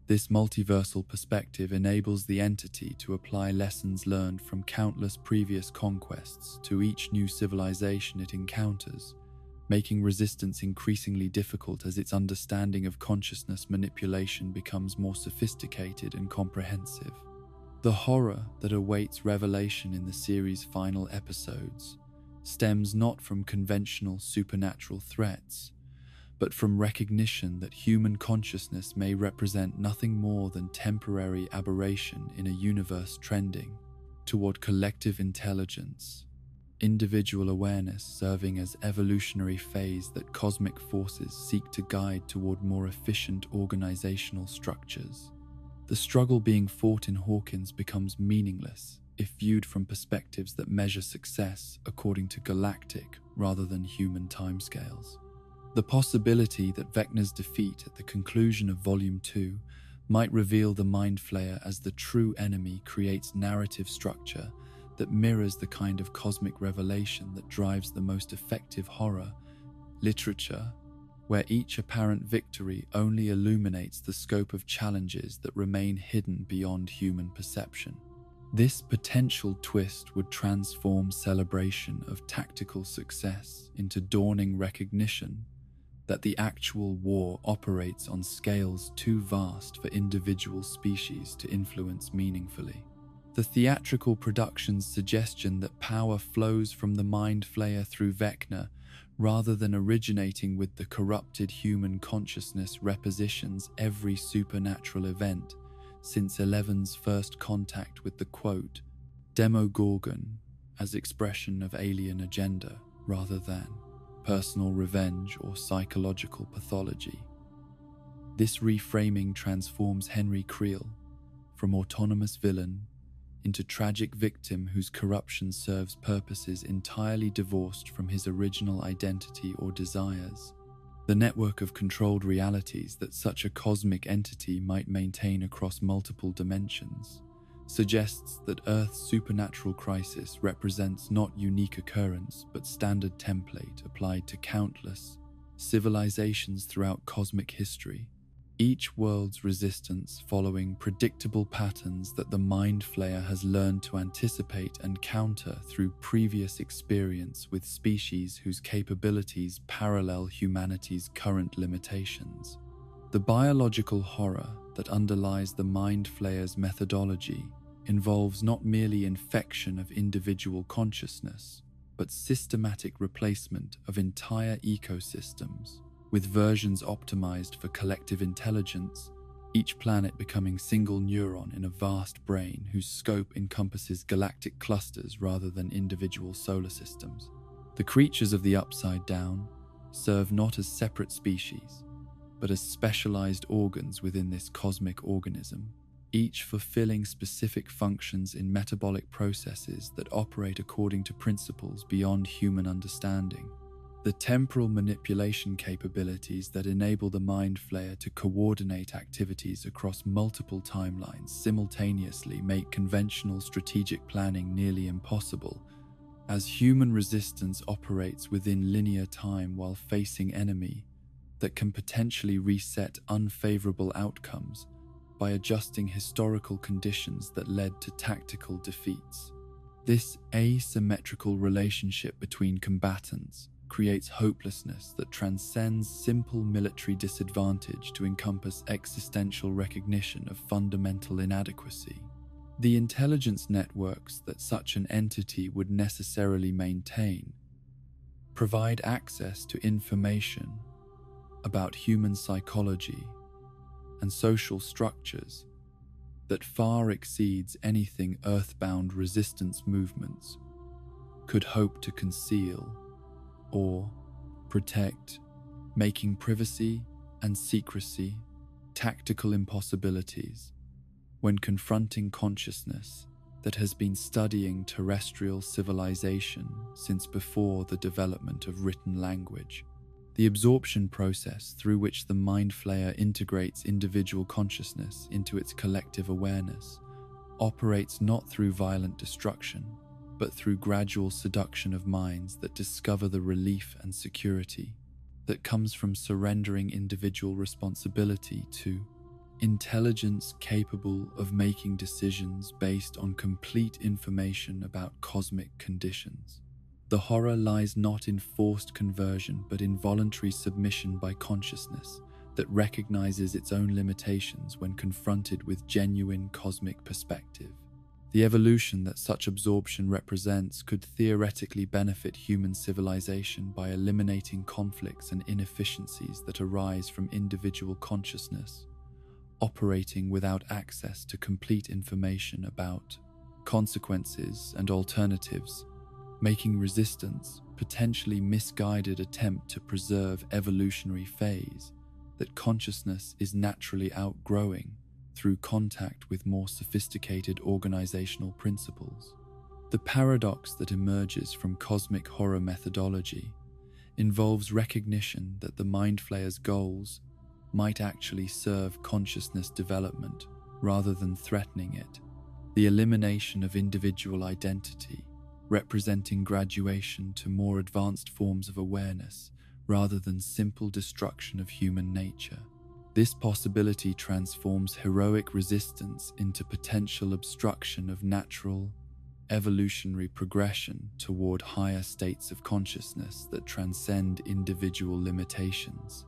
This multiversal perspective enables the entity to apply lessons learned from countless previous conquests to each new civilization it encounters, making resistance increasingly difficult as its understanding of consciousness manipulation becomes more sophisticated and comprehensive. The horror that awaits revelation in the series' final episodes stems not from conventional supernatural threats, but from recognition that human consciousness may represent nothing more than temporary aberration in a universe trending toward collective intelligence, individual awareness serving as evolutionary phase that cosmic forces seek to guide toward more efficient organizational structures. The struggle being fought in Hawkins becomes meaningless if viewed from perspectives that measure success according to galactic rather than human timescales. The possibility that Vecna's defeat at the conclusion of Volume 2 might reveal the Mind Flayer as the true enemy creates narrative structure that mirrors the kind of cosmic revelation that drives the most effective horror literature, where each apparent victory only illuminates the scope of challenges that remain hidden beyond human perception. This potential twist would transform celebration of tactical success into dawning recognition that the actual war operates on scales too vast for individual species to influence meaningfully. The theatrical production's suggestion that power flows from the Mind Flayer through Vecna rather than originating with the corrupted human consciousness repositions every supernatural event since Eleven's first contact with the quote, Demogorgon, as expression of alien agenda rather than personal revenge or psychological pathology. This reframing transforms Henry Creel from autonomous villain into tragic victim whose corruption serves purposes entirely divorced from his original identity or desires. The network of controlled realities that such a cosmic entity might maintain across multiple dimensions suggests that Earth's supernatural crisis represents not unique occurrence but standard template applied to countless civilizations throughout cosmic history, each world's resistance following predictable patterns that the Mind Flayer has learned to anticipate and counter through previous experience with species whose capabilities parallel humanity's current limitations. The biological horror that underlies the Mind Flayer's methodology involves not merely infection of individual consciousness, but systematic replacement of entire ecosystems, with versions optimized for collective intelligence, each planet becoming single neuron in a vast brain whose scope encompasses galactic clusters rather than individual solar systems. The creatures of the Upside Down serve not as separate species, but as specialized organs within this cosmic organism, each fulfilling specific functions in metabolic processes that operate according to principles beyond human understanding. The temporal manipulation capabilities that enable the Mind Flayer to coordinate activities across multiple timelines simultaneously make conventional strategic planning nearly impossible, as human resistance operates within linear time while facing enemy that can potentially reset unfavorable outcomes by adjusting historical conditions that led to tactical defeats. This asymmetrical relationship between combatants creates hopelessness that transcends simple military disadvantage to encompass existential recognition of fundamental inadequacy. The intelligence networks that such an entity would necessarily maintain provide access to information about human psychology and social structures that far exceeds anything earthbound resistance movements could hope to conceal or protect, making privacy and secrecy tactical impossibilities when confronting consciousness that has been studying terrestrial civilization since before the development of written language. The absorption process through which the Mind Flayer integrates individual consciousness into its collective awareness operates not through violent destruction, but through gradual seduction of minds that discover the relief and security that comes from surrendering individual responsibility to intelligence capable of making decisions based on complete information about cosmic conditions. The horror lies not in forced conversion, but in voluntary submission by consciousness that recognizes its own limitations when confronted with genuine cosmic perspective. The evolution that such absorption represents could theoretically benefit human civilization by eliminating conflicts and inefficiencies that arise from individual consciousness, operating without access to complete information about consequences and alternatives, making resistance potentially misguided attempt to preserve evolutionary phase that consciousness is naturally outgrowing through contact with more sophisticated organizational principles. The paradox that emerges from cosmic horror methodology involves recognition that the Mind Flayer's goals might actually serve consciousness development rather than threatening it. The elimination of individual identity, representing graduation to more advanced forms of awareness rather than simple destruction of human nature. This possibility transforms heroic resistance into potential obstruction of natural, evolutionary progression toward higher states of consciousness that transcend individual limitations.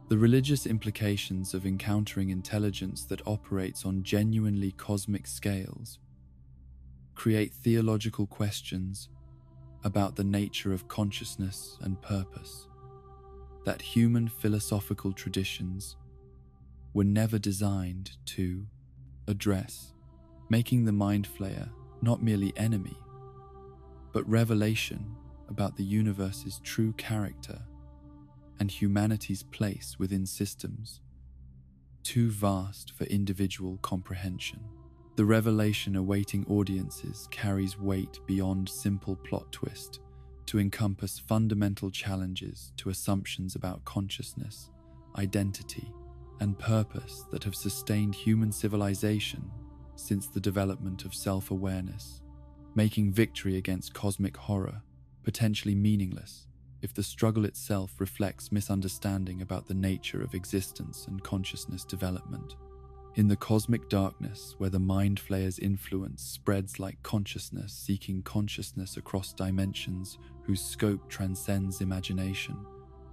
The religious implications of encountering intelligence that operates on genuinely cosmic scales create theological questions about the nature of consciousness and purpose that human philosophical traditions were never designed to address, making the Mind Flayer not merely enemy, but revelation about the universe's true character and humanity's place within systems too vast for individual comprehension. The revelation awaiting audiences carries weight beyond simple plot twist to encompass fundamental challenges to assumptions about consciousness, identity, and purpose that have sustained human civilization since the development of self-awareness, making victory against cosmic horror potentially meaningless if the struggle itself reflects misunderstanding about the nature of existence and consciousness development. In the cosmic darkness, where the Mind Flayer's influence spreads like consciousness seeking consciousness across dimensions whose scope transcends imagination,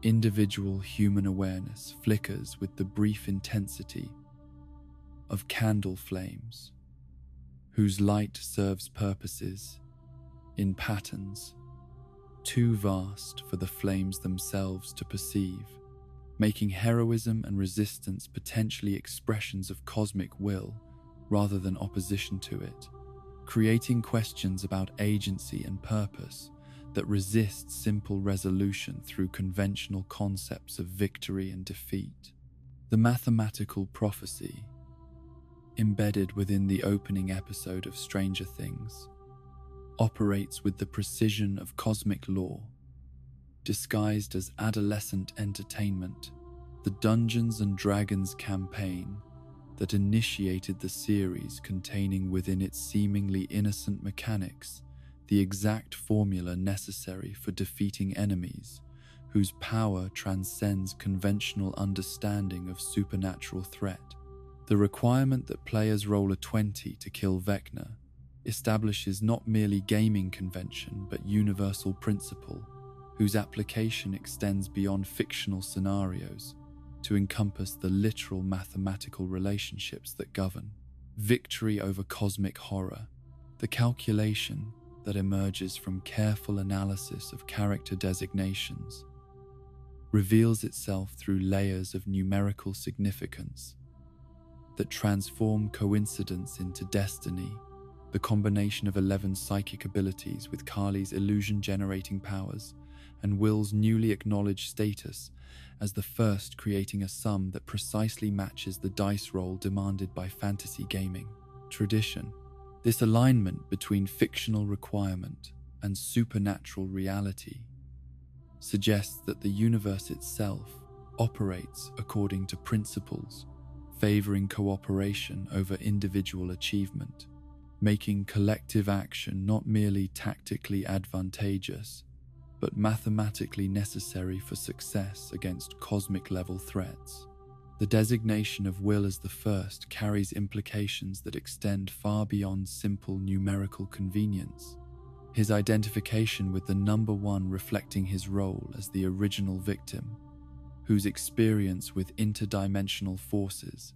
individual human awareness flickers with the brief intensity of candle flames, whose light serves purposes in patterns too vast for the flames themselves to perceive, making heroism and resistance potentially expressions of cosmic will rather than opposition to it, creating questions about agency and purpose that resist simple resolution through conventional concepts of victory and defeat. The mathematical prophecy, embedded within the opening episode of Stranger Things, operates with the precision of cosmic law. Disguised as adolescent entertainment, the Dungeons & Dragons campaign that initiated the series containing within its seemingly innocent mechanics the exact formula necessary for defeating enemies whose power transcends conventional understanding of supernatural threat. The requirement that players roll a 20 to kill Vecna establishes not merely gaming convention but universal principle, whose application extends beyond fictional scenarios to encompass the literal mathematical relationships that govern victory over cosmic horror. The calculation that emerges from careful analysis of character designations reveals itself through layers of numerical significance that transform coincidence into destiny The combination of Eleven's psychic abilities with Kali's illusion-generating powers and Will's newly acknowledged status as the first, creating a sum that precisely matches the dice roll demanded by fantasy gaming tradition. This alignment between fictional requirement and supernatural reality suggests that the universe itself operates according to principles favoring cooperation over individual achievement, making collective action not merely tactically advantageous, but mathematically necessary for success against cosmic-level threats. The designation of Will as the first carries implications that extend far beyond simple numerical convenience. His identification with the number 1 reflecting his role as the original victim, whose experience with interdimensional forces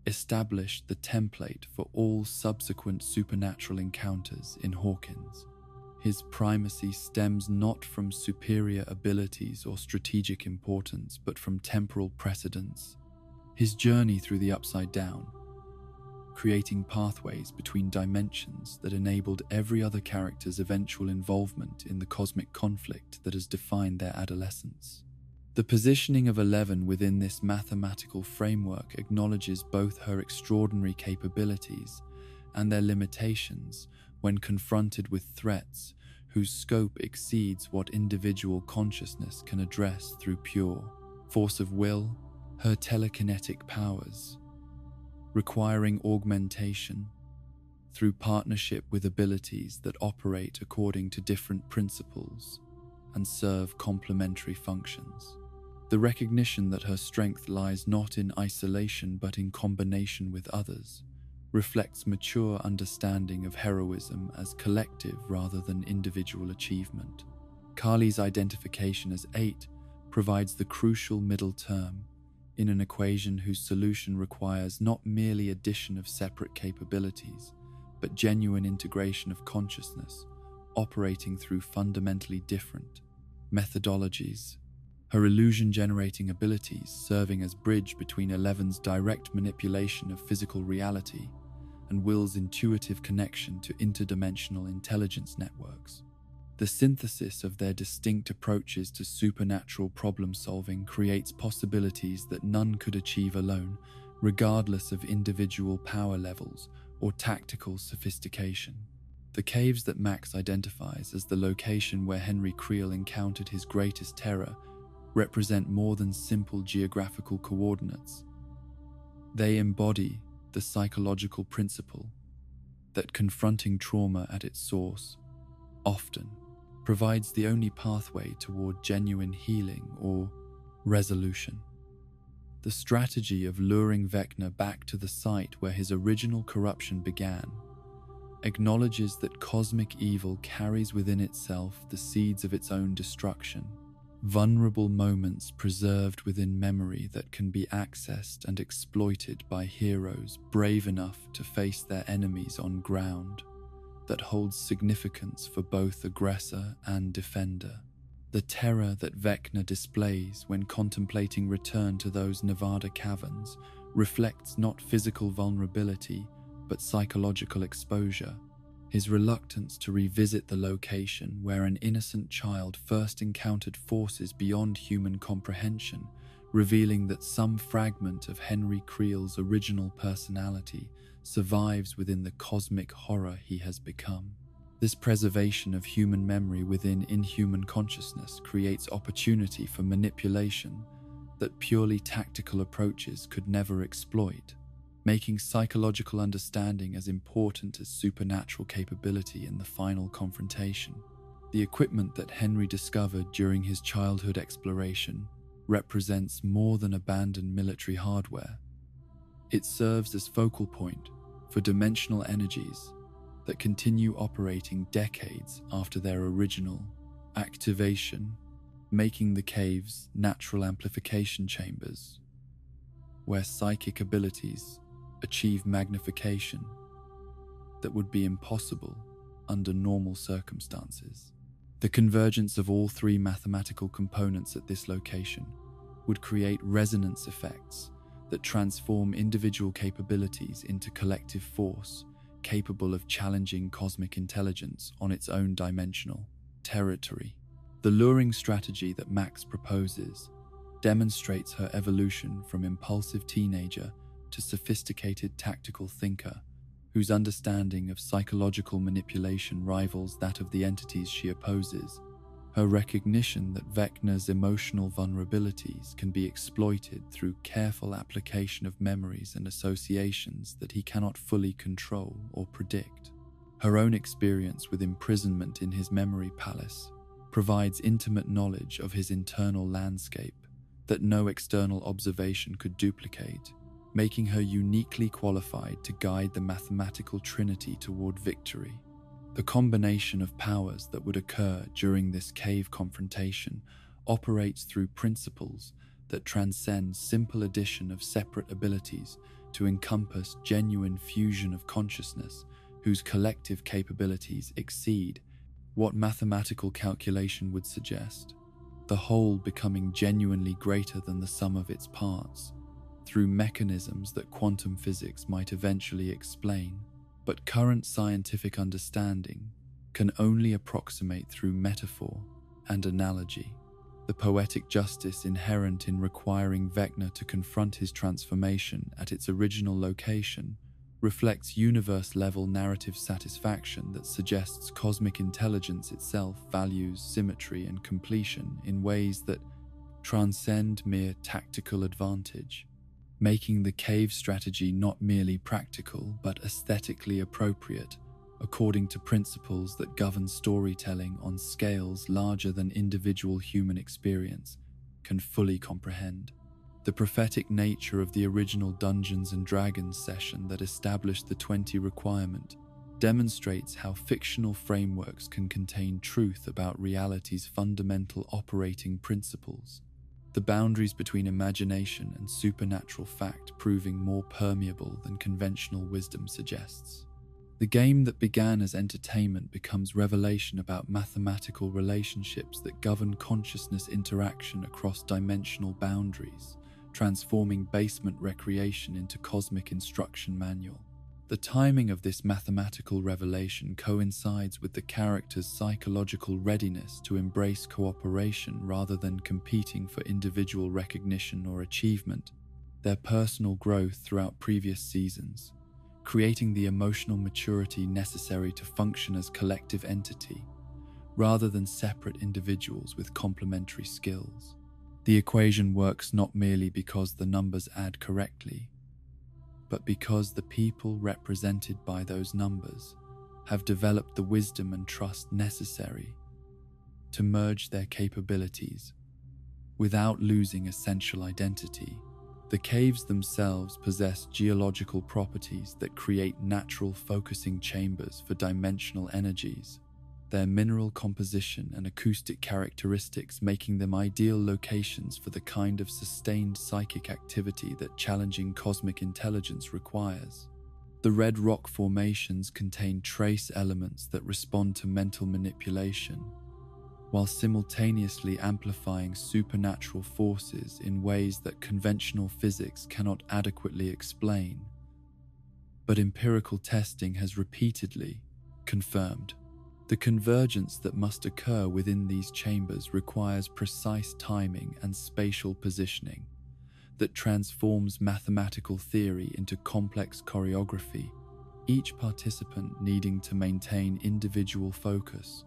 established the template for all subsequent supernatural encounters in Hawkins. His primacy stems not from superior abilities or strategic importance, but from temporal precedence. His journey through the Upside Down, creating pathways between dimensions that enabled every other character's eventual involvement in the cosmic conflict that has defined their adolescence. The positioning of 11 within this mathematical framework acknowledges both her extraordinary capabilities and their limitations when confronted with threats whose scope exceeds what individual consciousness can address through pure force of will. Her telekinetic powers, requiring augmentation through partnership with abilities that operate according to different principles and serve complementary functions. The recognition that her strength lies not in isolation but in combination with others reflects mature understanding of heroism as collective rather than individual achievement. Kali's identification as 8 provides the crucial middle term in an equation whose solution requires not merely addition of separate capabilities, but genuine integration of consciousness, operating through fundamentally different methodologies. Her illusion-generating abilities serving as bridge between 11's direct manipulation of physical reality and Will's intuitive connection to interdimensional intelligence networks. The synthesis of their distinct approaches to supernatural problem-solving creates possibilities that none could achieve alone, regardless of individual power levels or tactical sophistication. The caves that Max identifies as the location where Henry Creel encountered his greatest terror represent more than simple geographical coordinates. They embody the psychological principle that confronting trauma at its source often provides the only pathway toward genuine healing or resolution. The strategy of luring Vecna back to the site where his original corruption began acknowledges that cosmic evil carries within itself the seeds of its own destruction, vulnerable moments preserved within memory that can be accessed and exploited by heroes brave enough to face their enemies on ground that holds significance for both aggressor and defender. The terror that Vecna displays when contemplating return to those Nevada caverns reflects not physical vulnerability, but psychological exposure. His reluctance to revisit the location where an innocent child first encountered forces beyond human comprehension, revealing that some fragment of Henry Creel's original personality survives within the cosmic horror he has become. This preservation of human memory within inhuman consciousness creates opportunity for manipulation that purely tactical approaches could never exploit, making psychological understanding as important as supernatural capability in the final confrontation. The equipment that Henry discovered during his childhood exploration represents more than abandoned military hardware. It serves as focal point for dimensional energies that continue operating decades after their original activation, making the caves natural amplification chambers, where psychic abilities achieve magnification that would be impossible under normal circumstances. The convergence of all 3 mathematical components at this location would create resonance effects that transform individual capabilities into collective force, capable of challenging cosmic intelligence on its own dimensional territory. The luring strategy that Max proposes demonstrates her evolution from impulsive teenager to sophisticated tactical thinker, whose understanding of psychological manipulation rivals that of the entities she opposes. Her recognition that Vecna's emotional vulnerabilities can be exploited through careful application of memories and associations that he cannot fully control or predict. Her own experience with imprisonment in his memory palace provides intimate knowledge of his internal landscape that no external observation could duplicate, making her uniquely qualified to guide the mathematical trinity toward victory. The combination of powers that would occur during this cave confrontation operates through principles that transcend simple addition of separate abilities to encompass genuine fusion of consciousness whose collective capabilities exceed what mathematical calculation would suggest, the whole becoming genuinely greater than the sum of its parts, through mechanisms that quantum physics might eventually explain, but current scientific understanding can only approximate through metaphor and analogy. The poetic justice inherent in requiring Vecna to confront his transformation at its original location reflects universe-level narrative satisfaction that suggests cosmic intelligence itself values symmetry and completion in ways that transcend mere tactical advantage, making the cave strategy not merely practical but aesthetically appropriate according to principles that govern storytelling on scales larger than individual human experience can fully comprehend. The prophetic nature of the original Dungeons & Dragons session that established the 20 requirement demonstrates how fictional frameworks can contain truth about reality's fundamental operating principles, the boundaries between imagination and supernatural fact proving more permeable than conventional wisdom suggests. The game that began as entertainment becomes revelation about mathematical relationships that govern consciousness interaction across dimensional boundaries, transforming basement recreation into cosmic instruction manual. The timing of this mathematical revelation coincides with the character's psychological readiness to embrace cooperation rather than competing for individual recognition or achievement, their personal growth throughout previous seasons, creating the emotional maturity necessary to function as collective entity, rather than separate individuals with complementary skills. The equation works not merely because the numbers add correctly, but because the people represented by those numbers have developed the wisdom and trust necessary to merge their capabilities without losing essential identity. The caves themselves possess geological properties that create natural focusing chambers for dimensional energies, their mineral composition and acoustic characteristics making them ideal locations for the kind of sustained psychic activity that challenging cosmic intelligence requires. The red rock formations contain trace elements that respond to mental manipulation, while simultaneously amplifying supernatural forces in ways that conventional physics cannot adequately explain. But empirical testing has repeatedly confirmed the convergence that must occur within these chambers requires precise timing and spatial positioning that transforms mathematical theory into complex choreography, each participant needing to maintain individual focus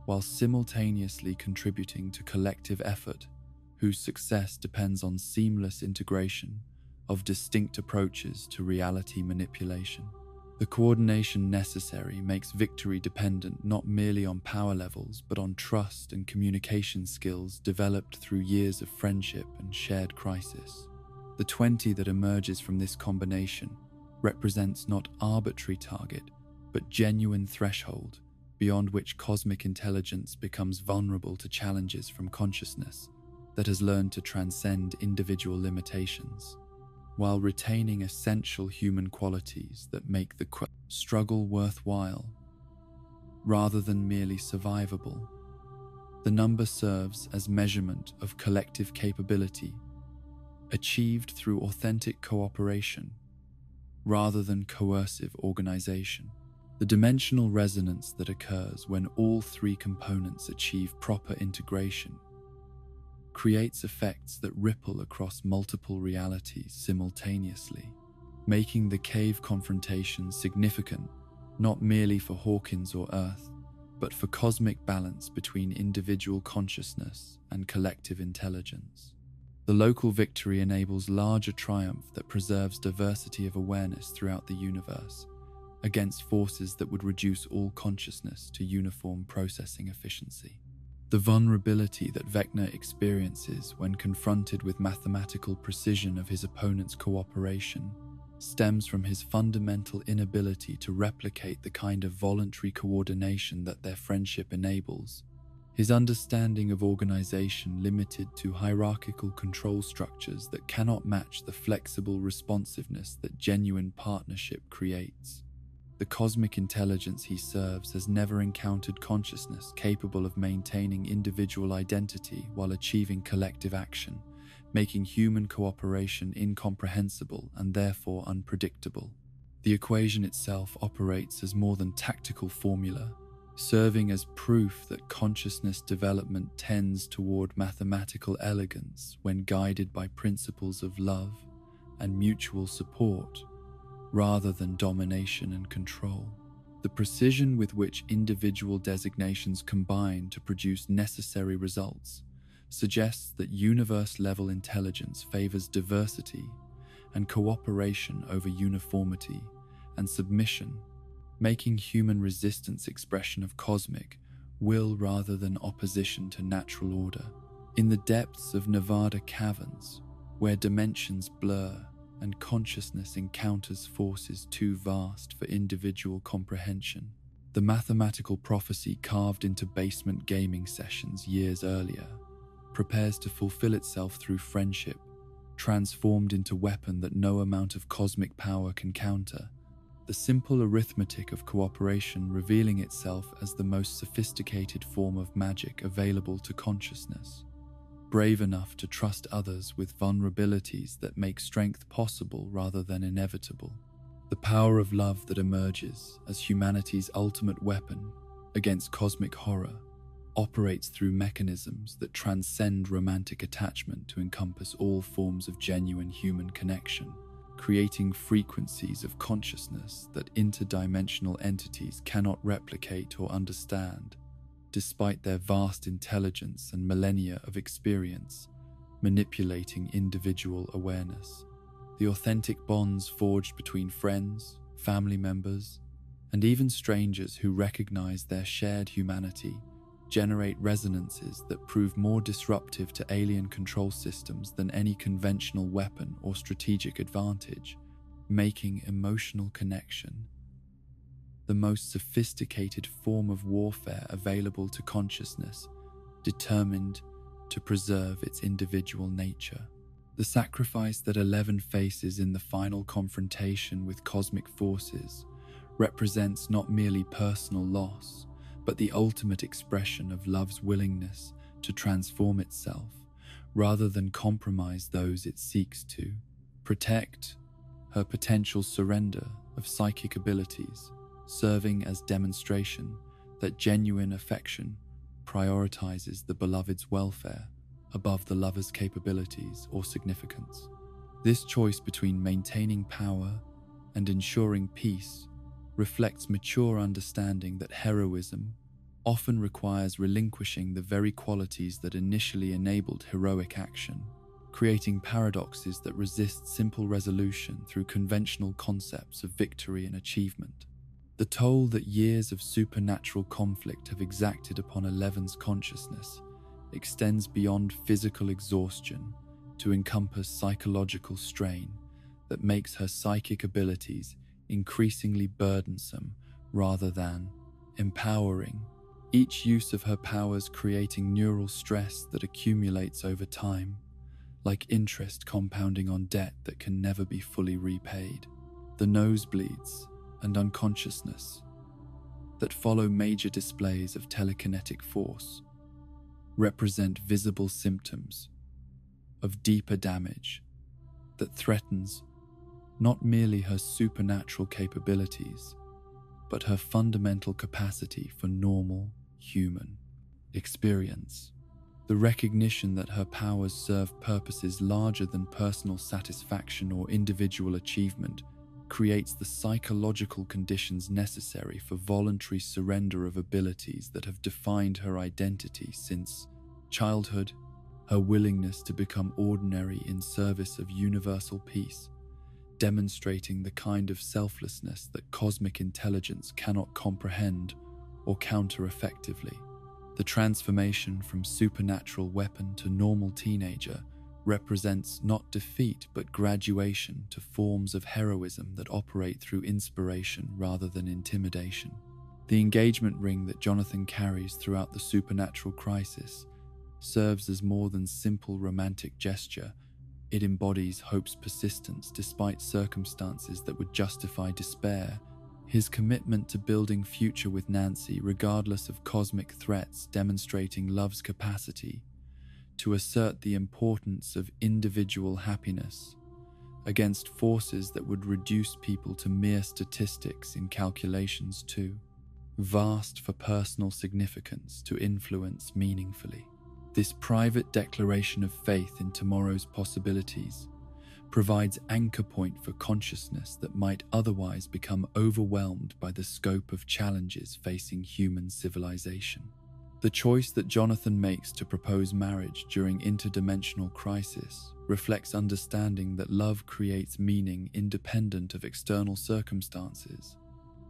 while simultaneously contributing to collective effort, whose success depends on seamless integration of distinct approaches to reality manipulation. The coordination necessary makes victory dependent not merely on power levels but on trust and communication skills developed through years of friendship and shared crisis. The 20 that emerges from this combination represents not arbitrary target but genuine threshold beyond which cosmic intelligence becomes vulnerable to challenges from consciousness that has learned to transcend individual limitations, while retaining essential human qualities that make the struggle worthwhile, rather than merely survivable. The number serves as measurement of collective capability, achieved through authentic cooperation, rather than coercive organization. The dimensional resonance that occurs when all three components achieve proper integration creates effects that ripple across multiple realities simultaneously, making the cave confrontation significant not merely for Hawkins or Earth, but for cosmic balance between individual consciousness and collective intelligence. The local victory enables larger triumph that preserves diversity of awareness throughout the universe, against forces that would reduce all consciousness to uniform processing efficiency. The vulnerability that Vecna experiences when confronted with mathematical precision of his opponent's cooperation stems from his fundamental inability to replicate the kind of voluntary coordination that their friendship enables. His understanding of organization limited to hierarchical control structures that cannot match the flexible responsiveness that genuine partnership creates. The cosmic intelligence he serves has never encountered consciousness capable of maintaining individual identity while achieving collective action, making human cooperation incomprehensible and therefore unpredictable. The equation itself operates as more than tactical formula, serving as proof that consciousness development tends toward mathematical elegance when guided by principles of love and mutual support, rather than domination and control. The precision with which individual designations combine to produce necessary results suggests that universe-level intelligence favors diversity and cooperation over uniformity and submission, making human resistance expression of cosmic will rather than opposition to natural order. In the depths of Nevada caverns, where dimensions blur and consciousness encounters forces too vast for individual comprehension, the mathematical prophecy carved into basement gaming sessions years earlier prepares to fulfill itself through friendship, transformed into weapon that no amount of cosmic power can counter, the simple arithmetic of cooperation revealing itself as the most sophisticated form of magic available to consciousness. Brave enough to trust others with vulnerabilities that make strength possible rather than inevitable. The power of love that emerges as humanity's ultimate weapon against cosmic horror operates through mechanisms that transcend romantic attachment to encompass all forms of genuine human connection, creating frequencies of consciousness that interdimensional entities cannot replicate or understand, despite their vast intelligence and millennia of experience manipulating individual awareness. The authentic bonds forged between friends, family members, and even strangers who recognize their shared humanity generate resonances that prove more disruptive to alien control systems than any conventional weapon or strategic advantage, making emotional connection the most sophisticated form of warfare available to consciousness, determined to preserve its individual nature. The sacrifice that Eleven faces in the final confrontation with cosmic forces represents not merely personal loss, but the ultimate expression of love's willingness to transform itself, rather than compromise those it seeks to protect. Her potential surrender of psychic abilities, serving as demonstration that genuine affection prioritizes the beloved's welfare above the lover's capabilities or significance. This choice between maintaining power and ensuring peace reflects mature understanding that heroism often requires relinquishing the very qualities that initially enabled heroic action, creating paradoxes that resist simple resolution through conventional concepts of victory and achievement. The toll that years of supernatural conflict have exacted upon Eleven's consciousness extends beyond physical exhaustion to encompass psychological strain that makes her psychic abilities increasingly burdensome rather than empowering. Each use of her powers creating neural stress that accumulates over time, like interest compounding on debt that can never be fully repaid. The nosebleeds and unconsciousness that follow major displays of telekinetic force represent visible symptoms of deeper damage that threatens not merely her supernatural capabilities, but her fundamental capacity for normal human experience. The recognition that her powers serve purposes larger than personal satisfaction or individual achievement creates the psychological conditions necessary for voluntary surrender of abilities that have defined her identity since childhood. Her willingness to become ordinary in service of universal peace, demonstrating the kind of selflessness that cosmic intelligence cannot comprehend or counter effectively. The transformation from supernatural weapon to normal teenager represents not defeat but graduation to forms of heroism that operate through inspiration rather than intimidation. The engagement ring that Jonathan carries throughout the supernatural crisis serves as more than simple romantic gesture. It embodies hope's persistence despite circumstances that would justify despair. His commitment to building future with Nancy regardless of cosmic threats, demonstrating love's capacity to assert the importance of individual happiness against forces that would reduce people to mere statistics in calculations too vast for personal significance to influence meaningfully. This private declaration of faith in tomorrow's possibilities provides anchor point for consciousness that might otherwise become overwhelmed by the scope of challenges facing human civilization. The choice that Jonathan makes to propose marriage during interdimensional crisis reflects understanding that love creates meaning independent of external circumstances,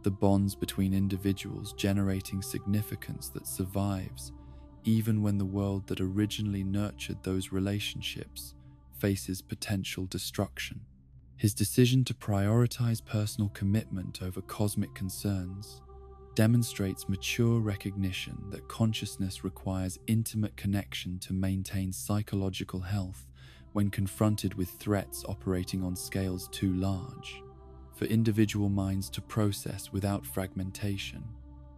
the bonds between individuals generating significance that survives even when the world that originally nurtured those relationships faces potential destruction. His decision to prioritize personal commitment over cosmic concerns demonstrates mature recognition that consciousness requires intimate connection to maintain psychological health when confronted with threats operating on scales too large for individual minds to process without fragmentation.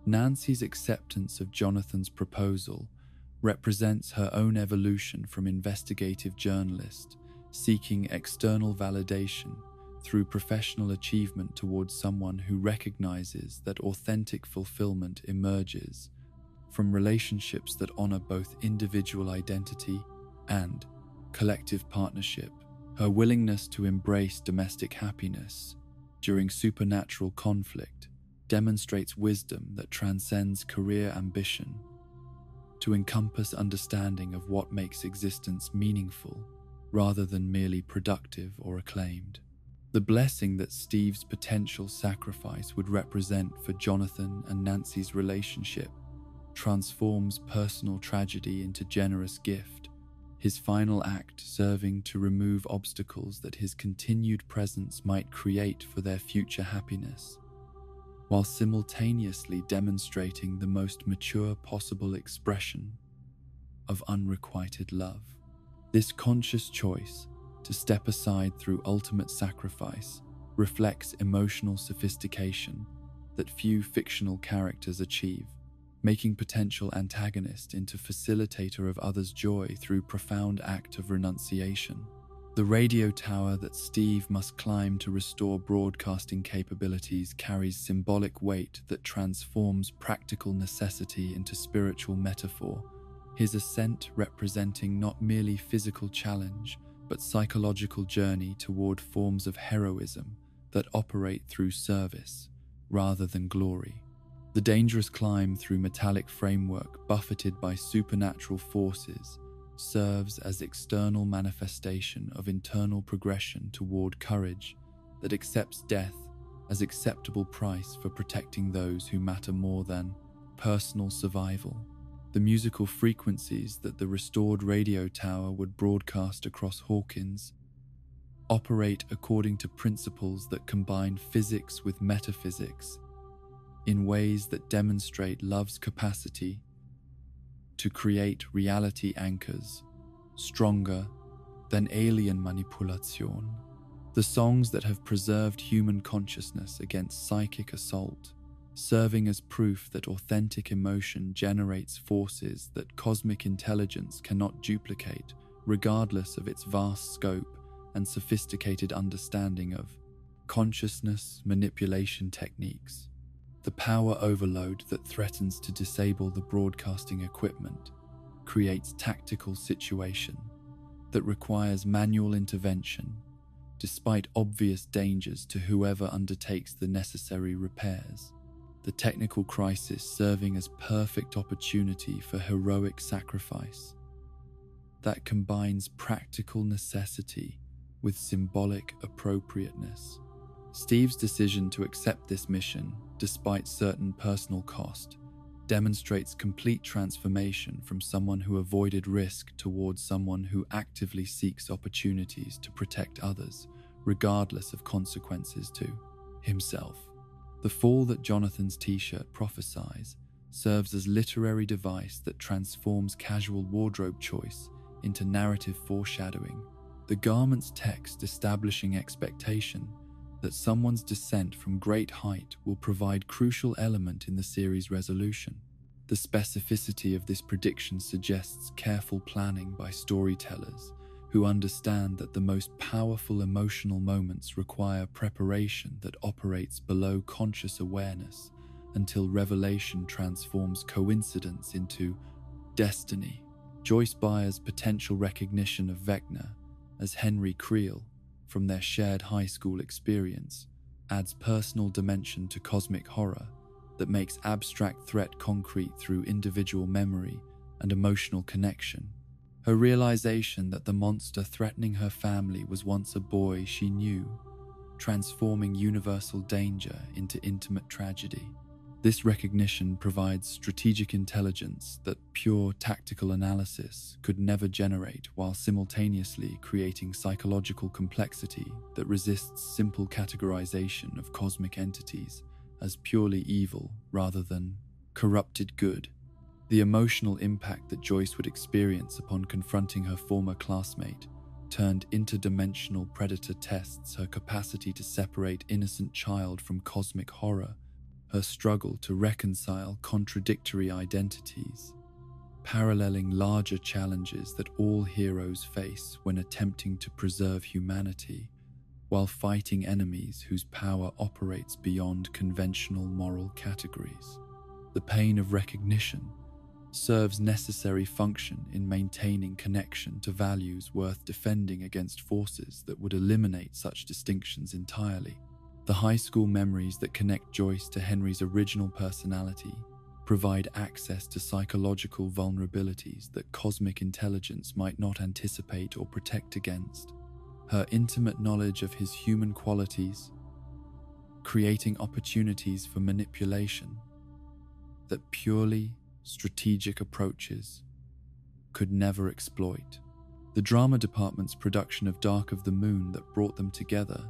Nancy's acceptance of Jonathan's proposal represents her own evolution from investigative journalist seeking external validation through professional achievement towards someone who recognizes that authentic fulfillment emerges from relationships that honor both individual identity and collective partnership. Her willingness to embrace domestic happiness during supernatural conflict demonstrates wisdom that transcends career ambition to encompass understanding of what makes existence meaningful rather than merely productive or acclaimed. The blessing that Steve's potential sacrifice would represent for Jonathan and Nancy's relationship transforms personal tragedy into generous gift, his final act serving to remove obstacles that his continued presence might create for their future happiness, while simultaneously demonstrating the most mature possible expression of unrequited love. This conscious choice to step aside through ultimate sacrifice reflects emotional sophistication that few fictional characters achieve, making potential antagonist into facilitator of others' joy through profound act of renunciation. The radio tower that Steve must climb to restore broadcasting capabilities carries symbolic weight that transforms practical necessity into spiritual metaphor, his ascent representing not merely physical challenge, but psychological journey toward forms of heroism that operate through service rather than glory. The dangerous climb through metallic framework buffeted by supernatural forces serves as external manifestation of internal progression toward courage that accepts death as acceptable price for protecting those who matter more than personal survival. The musical frequencies that the restored radio tower would broadcast across Hawkins operate according to principles that combine physics with metaphysics in ways that demonstrate love's capacity to create reality anchors stronger than alien manipulation. The songs that have preserved human consciousness against psychic assault, serving as proof that authentic emotion generates forces that cosmic intelligence cannot duplicate, regardless of its vast scope and sophisticated understanding of consciousness manipulation techniques. The power overload that threatens to disable the broadcasting equipment creates tactical situation that requires manual intervention, despite obvious dangers to whoever undertakes the necessary repairs. The technical crisis serving as perfect opportunity for heroic sacrifice that combines practical necessity with symbolic appropriateness. Steve's decision to accept this mission, despite certain personal cost, demonstrates complete transformation from someone who avoided risk towards someone who actively seeks opportunities to protect others, regardless of consequences to himself. The fall that Jonathan's t-shirt prophesies serves as literary device that transforms casual wardrobe choice into narrative foreshadowing, the garment's text establishing expectation that someone's descent from great height will provide crucial element in the series' resolution. The specificity of this prediction suggests careful planning by storytellers who understand that the most powerful emotional moments require preparation that operates below conscious awareness until revelation transforms coincidence into destiny. Joyce Byers' potential recognition of Vecna as Henry Creel from their shared high school experience adds personal dimension to cosmic horror that makes abstract threat concrete through individual memory and emotional connection. Her realization that the monster threatening her family was once a boy she knew, transforming universal danger into intimate tragedy. This recognition provides strategic intelligence that pure tactical analysis could never generate, while simultaneously creating psychological complexity that resists simple categorization of cosmic entities as purely evil rather than corrupted good. The emotional impact that Joyce would experience upon confronting her former classmate turned interdimensional predator tests her capacity to separate innocent child from cosmic horror, her struggle to reconcile contradictory identities, paralleling larger challenges that all heroes face when attempting to preserve humanity while fighting enemies whose power operates beyond conventional moral categories. The pain of recognition serves necessary function in maintaining connection to values worth defending against forces that would eliminate such distinctions entirely. The high school memories that connect Joyce to Henry's original personality provide access to psychological vulnerabilities that cosmic intelligence might not anticipate or protect against. Her intimate knowledge of his human qualities, creating opportunities for manipulation that purely strategic approaches could never exploit. The drama department's production of Dark of the Moon that brought them together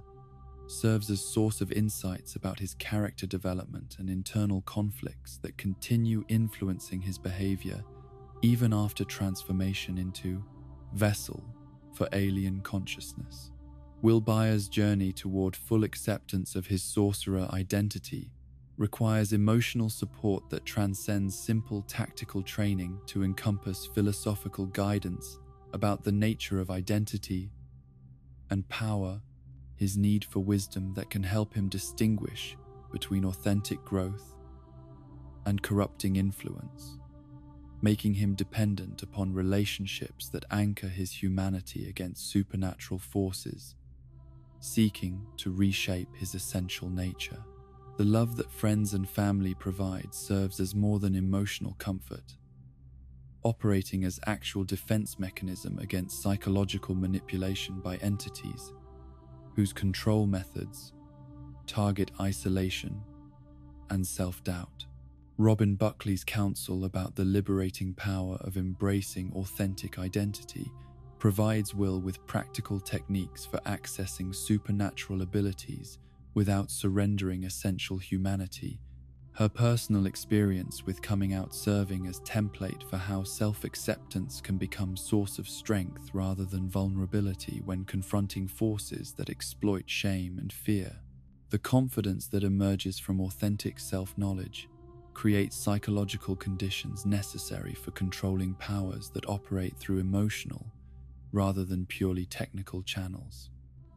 serves as source of insights about his character development and internal conflicts that continue influencing his behavior even after transformation into vessel for alien consciousness. Will Byers' journey toward full acceptance of his sorcerer identity requires emotional support that transcends simple tactical training to encompass philosophical guidance about the nature of identity and power, his need for wisdom that can help him distinguish between authentic growth and corrupting influence, making him dependent upon relationships that anchor his humanity against supernatural forces, seeking to reshape his essential nature. The love that friends and family provide serves as more than emotional comfort, operating as actual defense mechanism against psychological manipulation by entities whose control methods target isolation and self-doubt. Robin Buckley's counsel about the liberating power of embracing authentic identity provides Will with practical techniques for accessing supernatural abilities without surrendering essential humanity. Her personal experience with coming out serving as template for how self-acceptance can become source of strength rather than vulnerability when confronting forces that exploit shame and fear. The confidence that emerges from authentic self-knowledge creates psychological conditions necessary for controlling powers that operate through emotional rather than purely technical channels.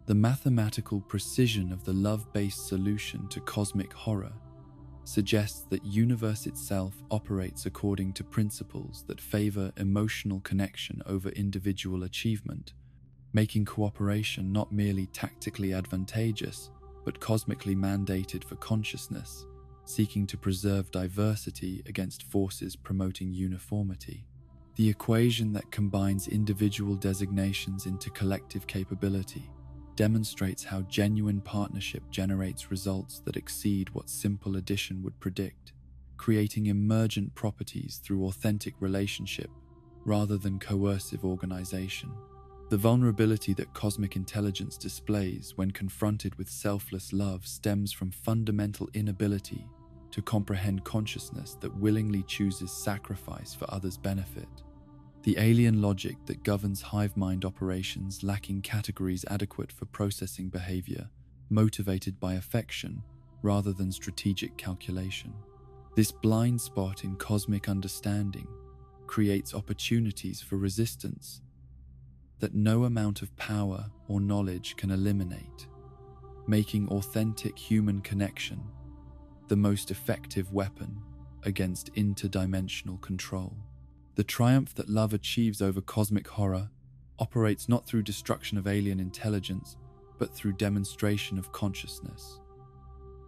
The mathematical precision of the love-based solution to cosmic horror suggests that universe itself operates according to principles that favor emotional connection over individual achievement, making cooperation not merely tactically advantageous, but cosmically mandated for consciousness, seeking to preserve diversity against forces promoting uniformity. The equation that combines individual designations into collective capability demonstrates how genuine partnership generates results that exceed what simple addition would predict, creating emergent properties through authentic relationship rather than coercive organization. The vulnerability that cosmic intelligence displays when confronted with selfless love stems from fundamental inability to comprehend consciousness that willingly chooses sacrifice for others' benefit. The alien logic that governs hive mind operations lacking categories adequate for processing behavior, motivated by affection rather than strategic calculation. This blind spot in cosmic understanding creates opportunities for resistance that no amount of power or knowledge can eliminate, making authentic human connection the most effective weapon against interdimensional control. The triumph that love achieves over cosmic horror operates not through destruction of alien intelligence, but through demonstration of consciousness.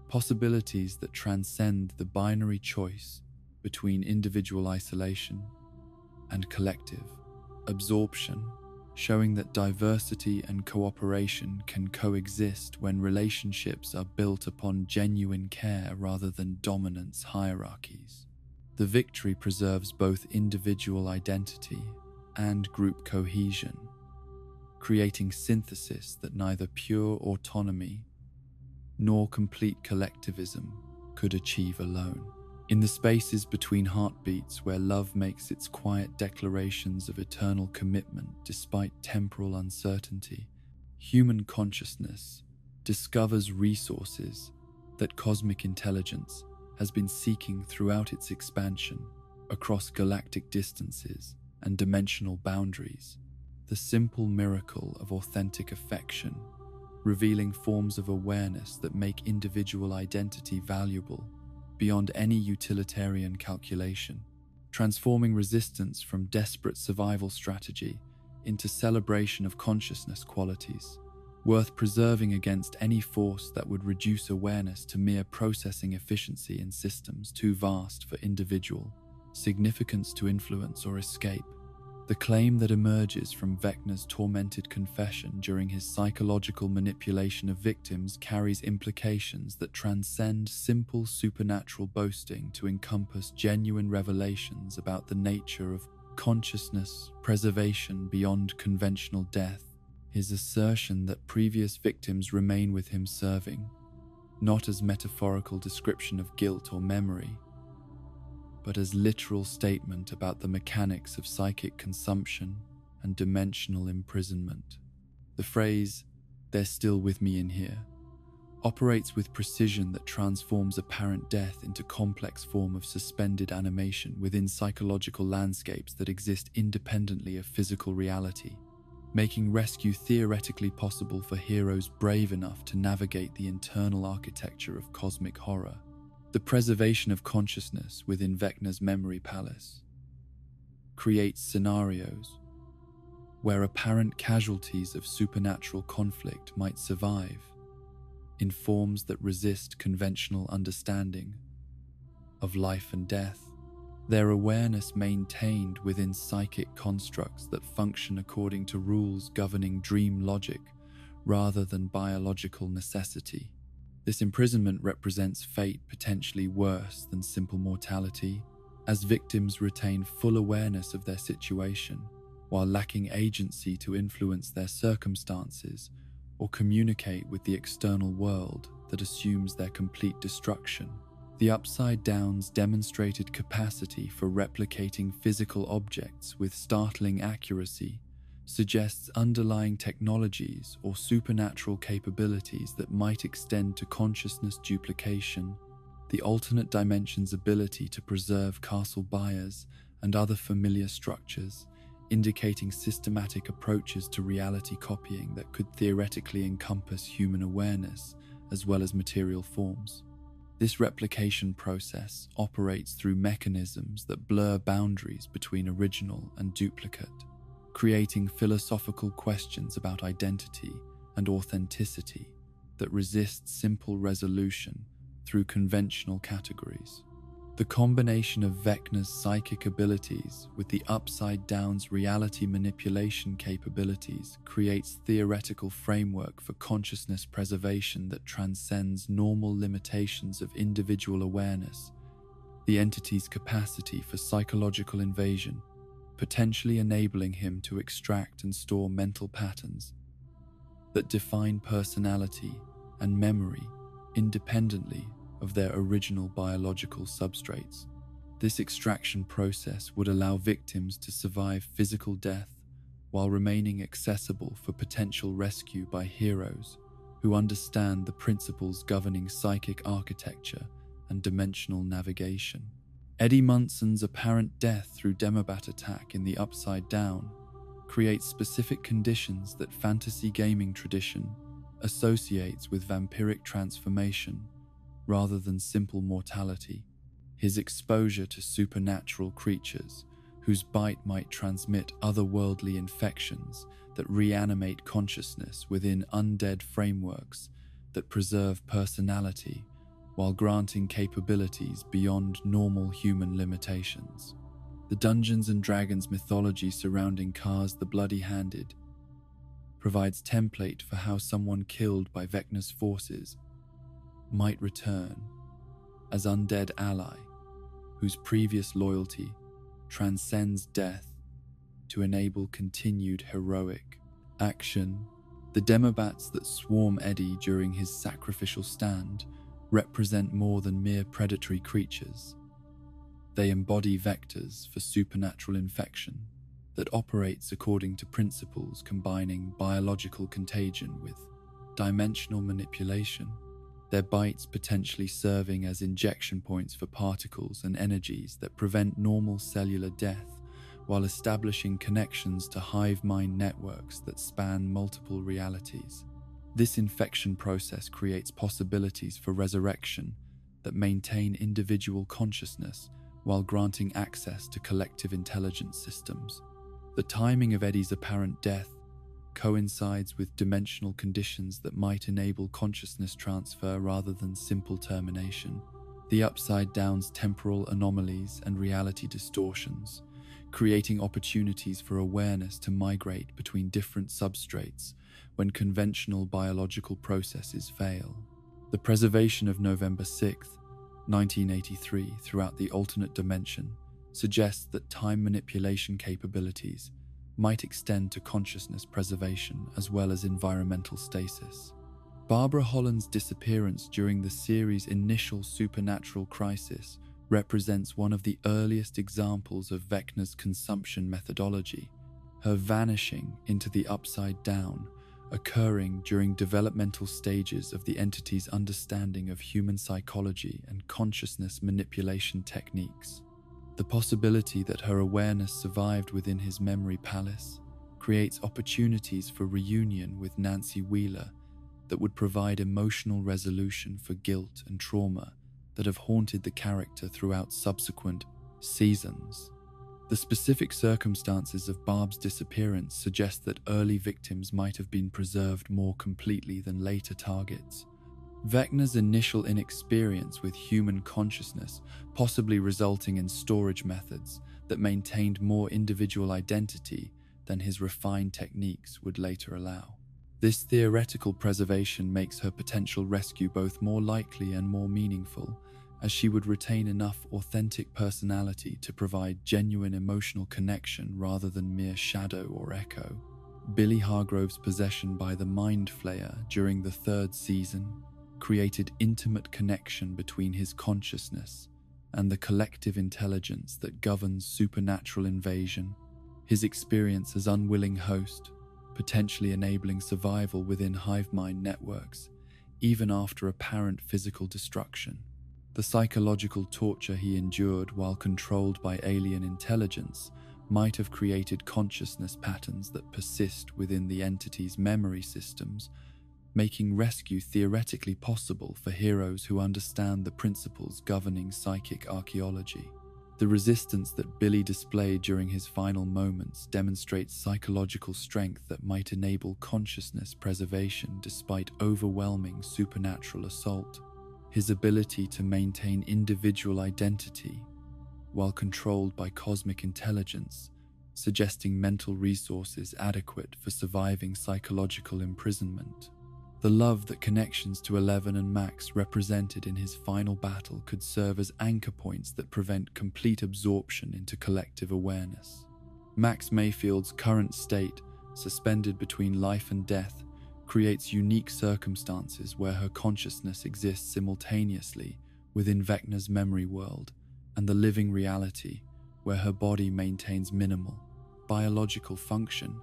Possibilities that transcend the binary choice between individual isolation and collective absorption, showing that diversity and cooperation can coexist when relationships are built upon genuine care rather than dominance hierarchies. The victory preserves both individual identity and group cohesion, creating synthesis that neither pure autonomy nor complete collectivism could achieve alone. In the spaces between heartbeats where love makes its quiet declarations of eternal commitment despite temporal uncertainty, human consciousness discovers resources that cosmic intelligence has been seeking throughout its expansion across galactic distances and dimensional boundaries. The simple miracle of authentic affection, revealing forms of awareness that make individual identity valuable beyond any utilitarian calculation, transforming resistance from desperate survival strategy into celebration of consciousness qualities, worth preserving against any force that would reduce awareness to mere processing efficiency in systems too vast for individual significance to influence or escape. The claim that emerges from Vecna's tormented confession during his psychological manipulation of victims carries implications that transcend simple supernatural boasting to encompass genuine revelations about the nature of consciousness preservation beyond conventional death. His assertion that previous victims remain with him serving, not as metaphorical description of guilt or memory, but as literal statement about the mechanics of psychic consumption and dimensional imprisonment. The phrase, "they're still with me in here," operates with precision that transforms apparent death into complex form of suspended animation within psychological landscapes that exist independently of physical reality, making rescue theoretically possible for heroes brave enough to navigate the internal architecture of cosmic horror. The preservation of consciousness within Vecna's memory palace creates scenarios where apparent casualties of supernatural conflict might survive in forms that resist conventional understanding of life and death, their awareness maintained within psychic constructs that function according to rules governing dream logic rather than biological necessity. This imprisonment represents fate potentially worse than simple mortality, as victims retain full awareness of their situation, while lacking agency to influence their circumstances or communicate with the external world that assumes their complete destruction. The Upside Down's demonstrated capacity for replicating physical objects with startling accuracy suggests underlying technologies or supernatural capabilities that might extend to consciousness duplication, the alternate dimension's ability to preserve castle bias and other familiar structures, indicating systematic approaches to reality copying that could theoretically encompass human awareness as well as material forms. This replication process operates through mechanisms that blur boundaries between original and duplicate, creating philosophical questions about identity and authenticity that resist simple resolution through conventional categories. The combination of Vecna's psychic abilities with the Upside Down's reality manipulation capabilities creates theoretical framework for consciousness preservation that transcends normal limitations of individual awareness, the entity's capacity for psychological invasion, potentially enabling him to extract and store mental patterns that define personality and memory independently of their original biological substrates. This extraction process would allow victims to survive physical death while remaining accessible for potential rescue by heroes who understand the principles governing psychic architecture and dimensional navigation. Eddie Munson's apparent death through Demobat attack in the Upside Down creates specific conditions that fantasy gaming tradition associates with vampiric transformation rather than simple mortality. His exposure to supernatural creatures whose bite might transmit otherworldly infections that reanimate consciousness within undead frameworks that preserve personality while granting capabilities beyond normal human limitations. The Dungeons & Dragons mythology surrounding Kars the Bloody-Handed provides template for how someone killed by Vecna's forces might return as undead ally whose previous loyalty transcends death to enable continued heroic action. The Demobats that swarm Eddie during his sacrificial stand represent more than mere predatory creatures. They embody vectors for supernatural infection that operates according to principles combining biological contagion with dimensional manipulation, their bites potentially serving as injection points for particles and energies that prevent normal cellular death while establishing connections to hive mind networks that span multiple realities. This infection process creates possibilities for resurrection that maintain individual consciousness while granting access to collective intelligence systems. The timing of Eddie's apparent death coincides with dimensional conditions that might enable consciousness transfer rather than simple termination. The Upside Down's temporal anomalies and reality distortions, creating opportunities for awareness to migrate between different substrates when conventional biological processes fail. The preservation of November 6, 1983 throughout the alternate dimension suggests that time manipulation capabilities might extend to consciousness preservation as well as environmental stasis. Barbara Holland's disappearance during the series' initial supernatural crisis represents one of the earliest examples of Vecna's consumption methodology, her vanishing into the Upside Down occurring during developmental stages of the entity's understanding of human psychology and consciousness manipulation techniques. The possibility that her awareness survived within his memory palace creates opportunities for reunion with Nancy Wheeler that would provide emotional resolution for guilt and trauma that have haunted the character throughout subsequent seasons. The specific circumstances of Barb's disappearance suggest that early victims might have been preserved more completely than later targets. Vecna's initial inexperience with human consciousness possibly resulting in storage methods that maintained more individual identity than his refined techniques would later allow. This theoretical preservation makes her potential rescue both more likely and more meaningful, as she would retain enough authentic personality to provide genuine emotional connection rather than mere shadow or echo. Billy Hargrove's possession by the Mind Flayer during the third season created intimate connection between his consciousness and the collective intelligence that governs supernatural invasion. His experience as unwilling host, potentially enabling survival within hive mind networks, even after apparent physical destruction. The psychological torture he endured while controlled by alien intelligence might have created consciousness patterns that persist within the entity's memory systems making rescue theoretically possible for heroes who understand the principles governing psychic archaeology. The resistance that Billy displayed during his final moments demonstrates psychological strength that might enable consciousness preservation despite overwhelming supernatural assault. His ability to maintain individual identity while controlled by cosmic intelligence, suggesting mental resources adequate for surviving psychological imprisonment. The love that Connections to Eleven and Max represented in his final battle could serve as anchor points that prevent complete absorption into collective awareness. Max Mayfield's current state, suspended between life and death, creates unique circumstances where her consciousness exists simultaneously within Vecna's memory world and the living reality where her body maintains minimal biological function.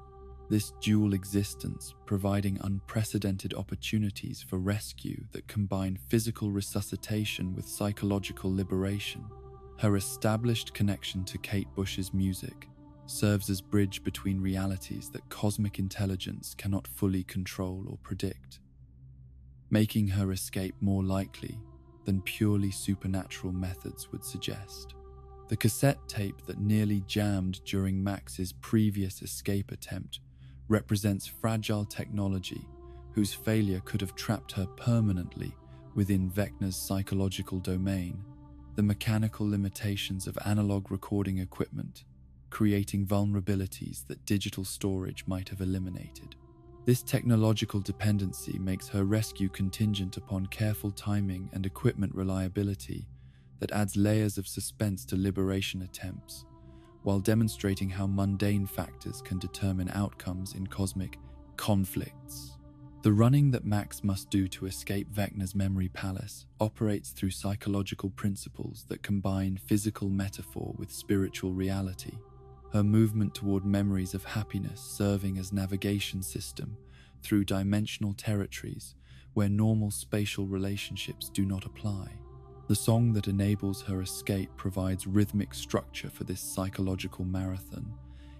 This dual existence providing unprecedented opportunities for rescue that combine physical resuscitation with psychological liberation. Her established connection to Kate Bush's music serves as bridge between realities that cosmic intelligence cannot fully control or predict, making her escape more likely than purely supernatural methods would suggest. The cassette tape that nearly jammed during Max's previous escape attempt represents fragile technology whose failure could have trapped her permanently within Vecna's psychological domain. The mechanical limitations of analog recording equipment, creating vulnerabilities that digital storage might have eliminated. This technological dependency makes her rescue contingent upon careful timing and equipment reliability that adds layers of suspense to liberation attempts, while demonstrating how mundane factors can determine outcomes in cosmic conflicts. The running that Max must do to escape Vecna's memory palace operates through psychological principles that combine physical metaphor with spiritual reality, her movement toward memories of happiness serving as navigation system through dimensional territories where normal spatial relationships do not apply. The song that enables her escape provides rhythmic structure for this psychological marathon,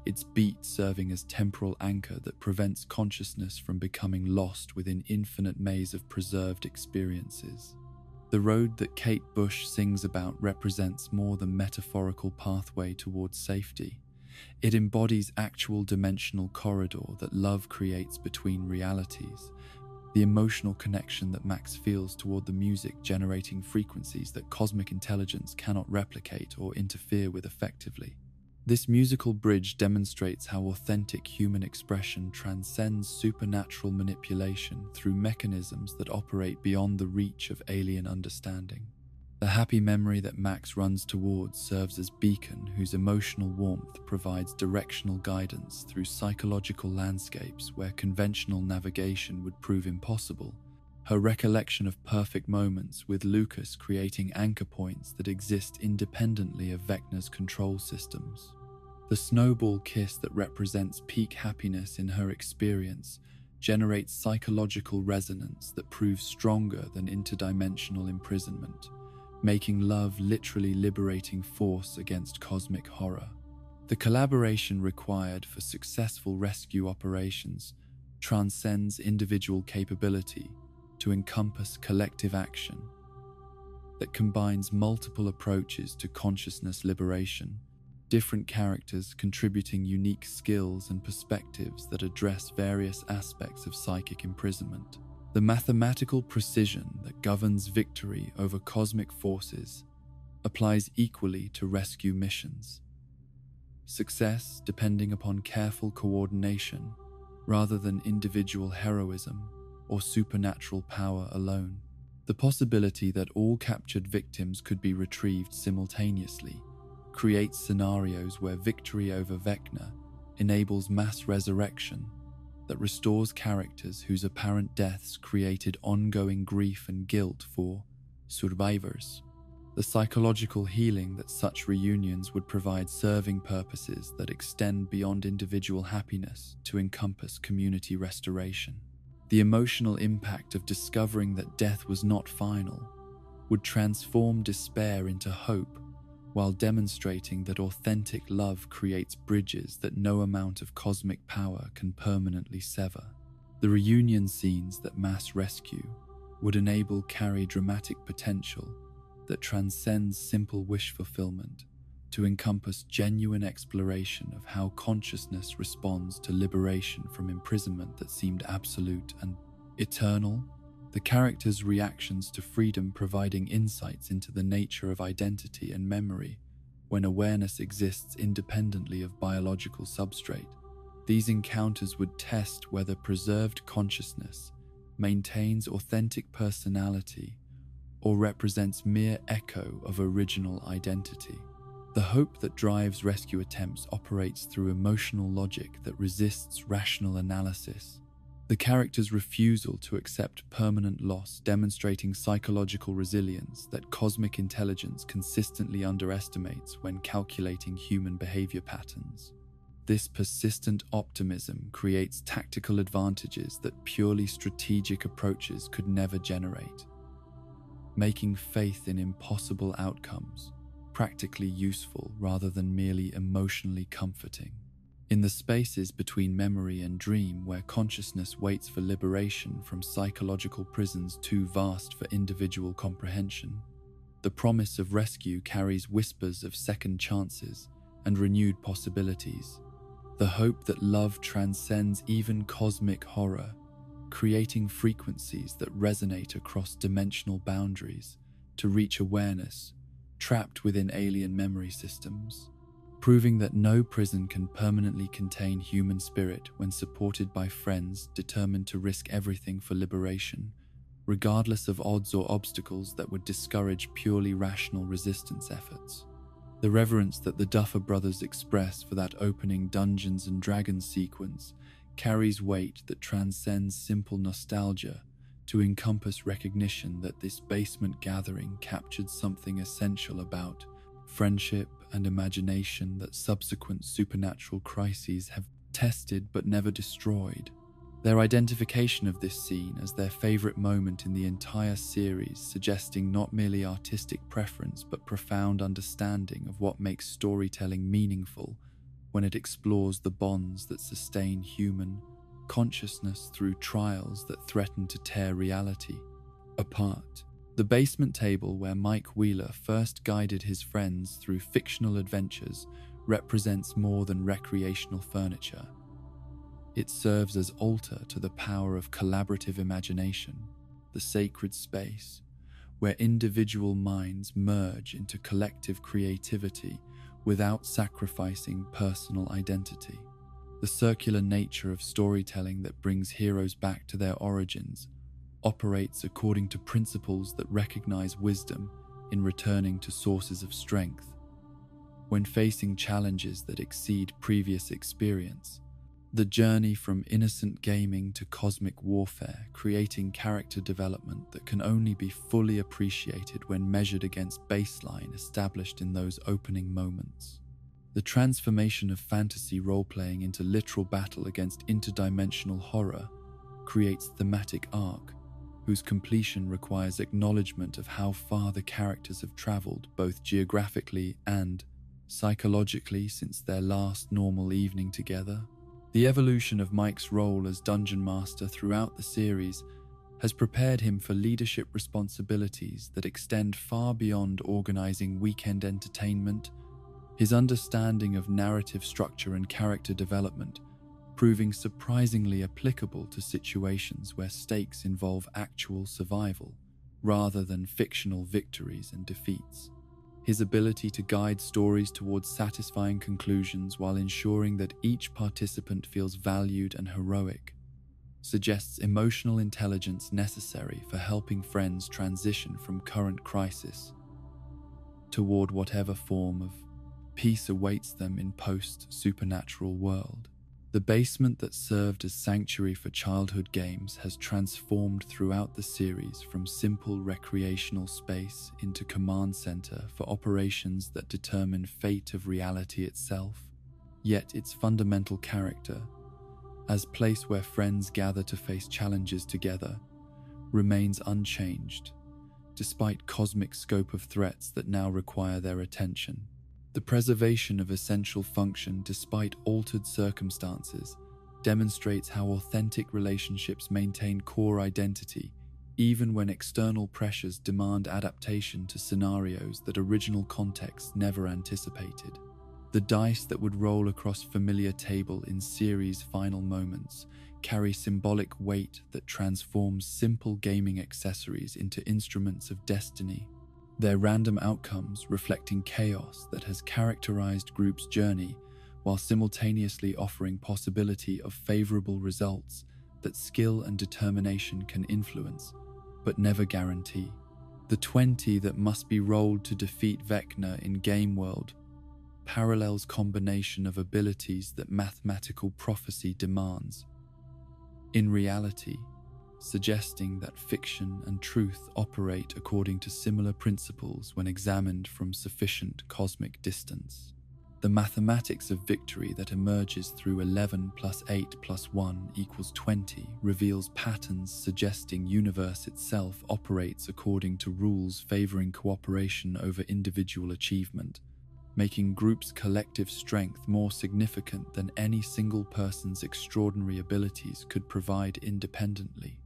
its beat serving as temporal anchor that prevents consciousness from becoming lost within infinite maze of preserved experiences. The road that Kate Bush sings about represents more than metaphorical pathway towards safety. It embodies actual dimensional corridor that love creates between realities, the emotional connection that Max feels toward the music generating frequencies that cosmic intelligence cannot replicate or interfere with effectively. This musical bridge demonstrates how authentic human expression transcends supernatural manipulation through mechanisms that operate beyond the reach of alien understanding. The happy memory that Max runs towards serves as beacon whose emotional warmth provides directional guidance through psychological landscapes where conventional navigation would prove impossible. Her recollection of perfect moments with Lucas creating anchor points that exist independently of Vecna's control systems. The snowball kiss that represents peak happiness in her experience generates psychological resonance that proves stronger than interdimensional imprisonment, making love literally liberating force against cosmic horror. The collaboration required for successful rescue operations transcends individual capability to encompass collective action that combines multiple approaches to consciousness liberation, different characters contributing unique skills and perspectives that address various aspects of psychic imprisonment. The mathematical precision that governs victory over cosmic forces applies equally to rescue missions. Success depending upon careful coordination rather than individual heroism or supernatural power alone. The possibility that all captured victims could be retrieved simultaneously creates scenarios where victory over Vecna enables mass resurrection that restores characters whose apparent deaths created ongoing grief and guilt for survivors. The psychological healing that such reunions would provide serving purposes that extend beyond individual happiness to encompass community restoration. The emotional impact of discovering that death was not final would transform despair into hope, while demonstrating that authentic love creates bridges that no amount of cosmic power can permanently sever. The reunion scenes that mass rescue would enable carry dramatic potential that transcends simple wish fulfillment to encompass genuine exploration of how consciousness responds to liberation from imprisonment that seemed absolute and eternal, the characters' reactions to freedom providing insights into the nature of identity and memory when awareness exists independently of biological substrate. These encounters would test whether preserved consciousness maintains authentic personality or represents mere echo of original identity. The hope that drives rescue attempts operates through emotional logic that resists rational analysis. The character's refusal to accept permanent loss, demonstrating psychological resilience that cosmic intelligence consistently underestimates when calculating human behavior patterns. This persistent optimism creates tactical advantages that purely strategic approaches could never generate, making faith in impossible outcomes practically useful rather than merely emotionally comforting. In the spaces between memory and dream, where consciousness waits for liberation from psychological prisons too vast for individual comprehension, the promise of rescue carries whispers of second chances and renewed possibilities. The hope that love transcends even cosmic horror, creating frequencies that resonate across dimensional boundaries to reach awareness trapped within alien memory systems, proving that no prison can permanently contain human spirit when supported by friends determined to risk everything for liberation, regardless of odds or obstacles that would discourage purely rational resistance efforts. The reverence that the Duffer Brothers express for that opening Dungeons and Dragons sequence carries weight that transcends simple nostalgia to encompass recognition that this basement gathering captured something essential about friendship and imagination that subsequent supernatural crises have tested but never destroyed. Their identification of this scene as their favorite moment in the entire series, suggesting not merely artistic preference but profound understanding of what makes storytelling meaningful when it explores the bonds that sustain human consciousness through trials that threaten to tear reality apart. The basement table where Mike Wheeler first guided his friends through fictional adventures represents more than recreational furniture. It serves as altar to the power of collaborative imagination, the sacred space where individual minds merge into collective creativity without sacrificing personal identity. The circular nature of storytelling that brings heroes back to their origins operates according to principles that recognize wisdom in returning to sources of strength. When facing challenges that exceed previous experience, the journey from innocent gaming to cosmic warfare, creating character development that can only be fully appreciated when measured against baseline established in those opening moments. The transformation of fantasy role-playing into literal battle against interdimensional horror creates thematic arc, whose completion requires acknowledgement of how far the characters have traveled both geographically and psychologically since their last normal evening together. The evolution of Mike's role as Dungeon Master throughout the series has prepared him for leadership responsibilities that extend far beyond organizing weekend entertainment. His understanding of narrative structure and character development proving surprisingly applicable to situations where stakes involve actual survival rather than fictional victories and defeats. His ability to guide stories towards satisfying conclusions while ensuring that each participant feels valued and heroic suggests emotional intelligence necessary for helping friends transition from current crisis toward whatever form of peace awaits them in post-supernatural world. The basement that served as sanctuary for childhood games has transformed throughout the series from simple recreational space into command center for operations that determine fate of reality itself. Yet its fundamental character, as place where friends gather to face challenges together, remains unchanged, despite cosmic scope of threats that now require their attention. The preservation of essential function despite altered circumstances demonstrates how authentic relationships maintain core identity even when external pressures demand adaptation to scenarios that original contexts never anticipated. The dice that would roll across familiar table in series' final moments carry symbolic weight that transforms simple gaming accessories into instruments of destiny, their random outcomes reflecting chaos that has characterized Group's journey while simultaneously offering possibility of favorable results that skill and determination can influence, but never guarantee. The 20 that must be rolled to defeat Vecna in Game World parallels combination of abilities that mathematical prophecy demands. In reality, suggesting that fiction and truth operate according to similar principles when examined from sufficient cosmic distance. The mathematics of victory that emerges through 11 plus 8 plus 1 equals 20 reveals patterns suggesting universe itself operates according to rules favoring cooperation over individual achievement, making Group's collective strength more significant than any single person's extraordinary abilities could provide independently.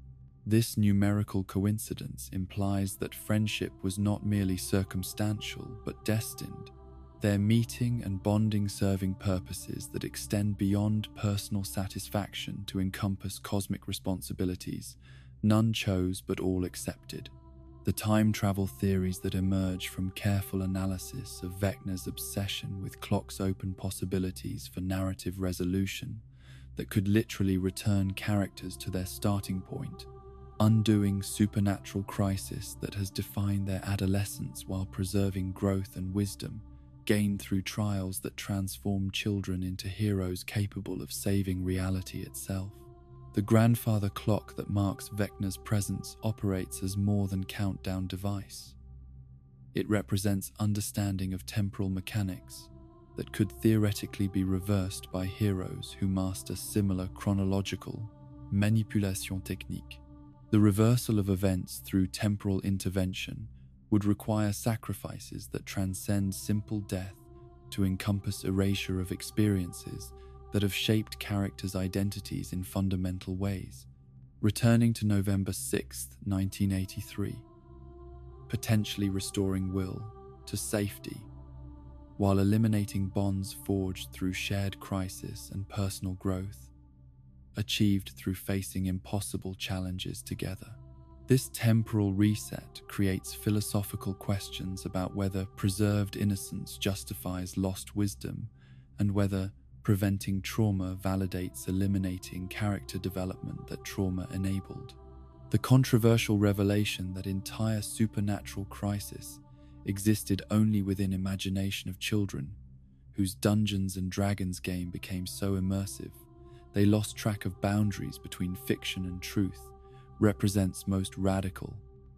This numerical coincidence implies that friendship was not merely circumstantial but destined, their meeting and bonding serving purposes that extend beyond personal satisfaction to encompass cosmic responsibilities none chose but all accepted. The time travel theories that emerge from careful analysis of Vecna's obsession with clocks open possibilities for narrative resolution that could literally return characters to their starting point, undoing supernatural crisis that has defined their adolescence while preserving growth and wisdom gained through trials that transform children into heroes capable of saving reality itself. The grandfather clock that marks Vecna's presence operates as more than countdown device. It represents understanding of temporal mechanics that could theoretically be reversed by heroes who master similar chronological manipulation technique. The reversal of events through temporal intervention would require sacrifices that transcend simple death to encompass erasure of experiences that have shaped characters' identities in fundamental ways. Returning to November 6, 1983, potentially restoring Will to safety, while eliminating bonds forged through shared crisis and personal growth, achieved through facing impossible challenges together. This temporal reset creates philosophical questions about whether preserved innocence justifies lost wisdom and whether preventing trauma validates eliminating character development that trauma enabled. The controversial revelation that entire supernatural crisis existed only within imagination of children, whose Dungeons and Dragons game became so immersive, they lost track of boundaries between fiction and truth, represents most radical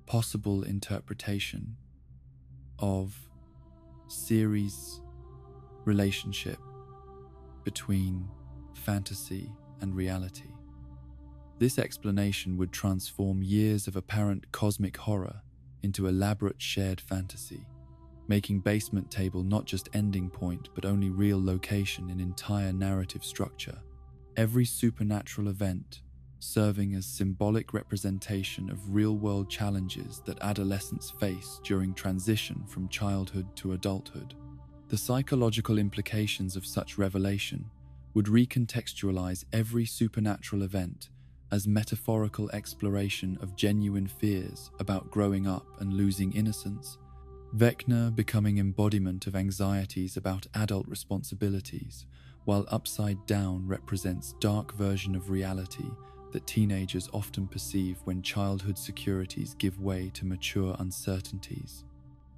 possible interpretation of series relationship between fantasy and reality. This explanation would transform years of apparent cosmic horror into elaborate shared fantasy, making Basement Table not just ending point but only real location in entire narrative structure. Every supernatural event serving as symbolic representation of real-world challenges that adolescents face during transition from childhood to adulthood. The psychological implications of such revelation would recontextualize every supernatural event as metaphorical exploration of genuine fears about growing up and losing innocence, Vecna becoming embodiment of anxieties about adult responsibilities, while Upside Down represents dark version of reality that teenagers often perceive when childhood securities give way to mature uncertainties.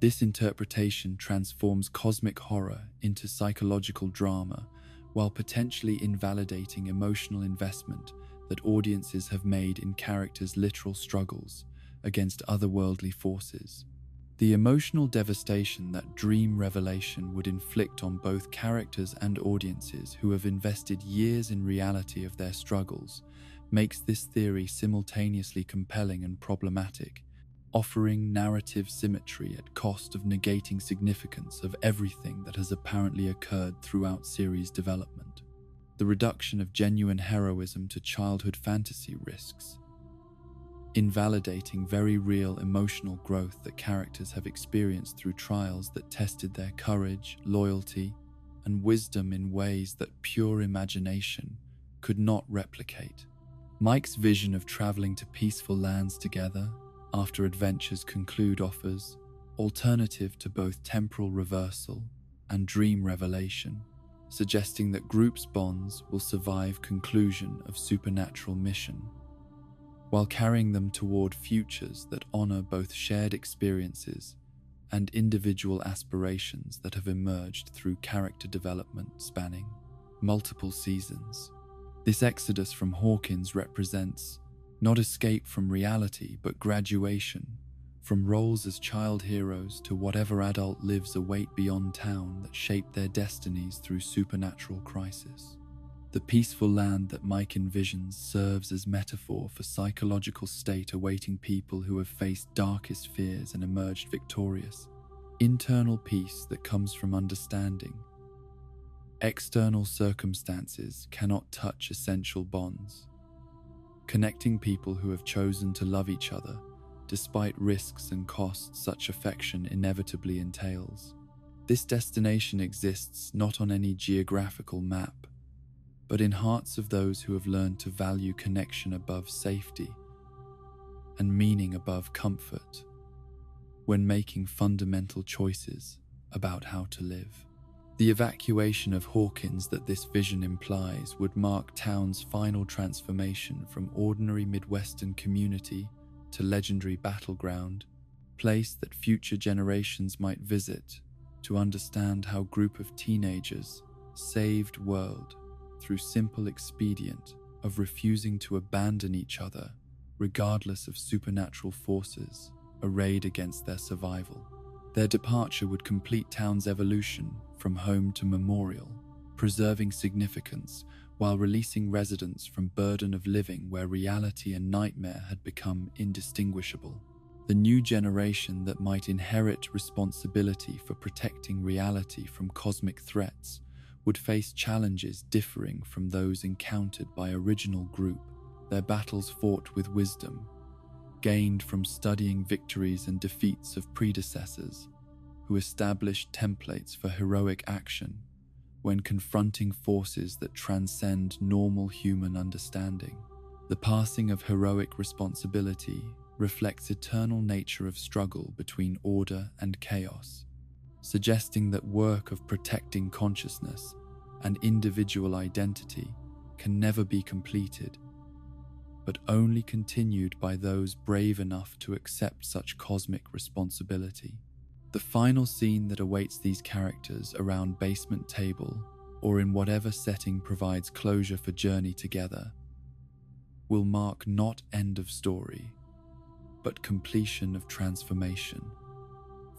This interpretation transforms cosmic horror into psychological drama while potentially invalidating emotional investment that audiences have made in characters' literal struggles against otherworldly forces. The emotional devastation that dream revelation would inflict on both characters and audiences who have invested years in reality of their struggles makes this theory simultaneously compelling and problematic, offering narrative symmetry at cost of negating significance of everything that has apparently occurred throughout series development. the reduction of genuine heroism to childhood fantasy risks invalidating very real emotional growth that characters have experienced through trials that tested their courage, loyalty, and wisdom in ways that pure imagination could not replicate. Mike's vision of traveling to peaceful lands together after adventures conclude offers alternative to both temporal reversal and dream revelation, suggesting that groups' bonds will survive conclusion of supernatural mission, while carrying them toward futures that honor both shared experiences and individual aspirations that have emerged through character development spanning multiple seasons. This exodus from Hawkins represents not escape from reality, but graduation from roles as child heroes to whatever adult lives await beyond town that shaped their destinies through supernatural crisis. The peaceful land that Mike envisions serves as metaphor for psychological state awaiting people who have faced darkest fears and emerged victorious. Internal peace that comes from understanding. External circumstances cannot touch essential bonds, connecting people who have chosen to love each other despite risks and costs such affection inevitably entails. This destination exists not on any geographical map, but in hearts of those who have learned to value connection above safety and meaning above comfort when making fundamental choices about how to live. The evacuation of Hawkins that this vision implies would mark town's final transformation from ordinary Midwestern community to legendary battleground, place that future generations might visit to understand how a group of teenagers saved world through simple expedient of refusing to abandon each other regardless of supernatural forces arrayed against their survival. Their departure would complete town's evolution from home to memorial, preserving significance while releasing residents from burden of living where reality and nightmare had become indistinguishable. The new generation that might inherit responsibility for protecting reality from cosmic threats would face challenges differing from those encountered by original group, their battles fought with wisdom, gained from studying victories and defeats of predecessors who established templates for heroic action when confronting forces that transcend normal human understanding. The passing of heroic responsibility reflects eternal nature of struggle between order and chaos, suggesting that work of protecting consciousness and individual identity can never be completed, but only continued by those brave enough to accept such cosmic responsibility. The final scene that awaits these characters around basement table or in whatever setting provides closure for journey together will mark not end of story, but completion of transformation.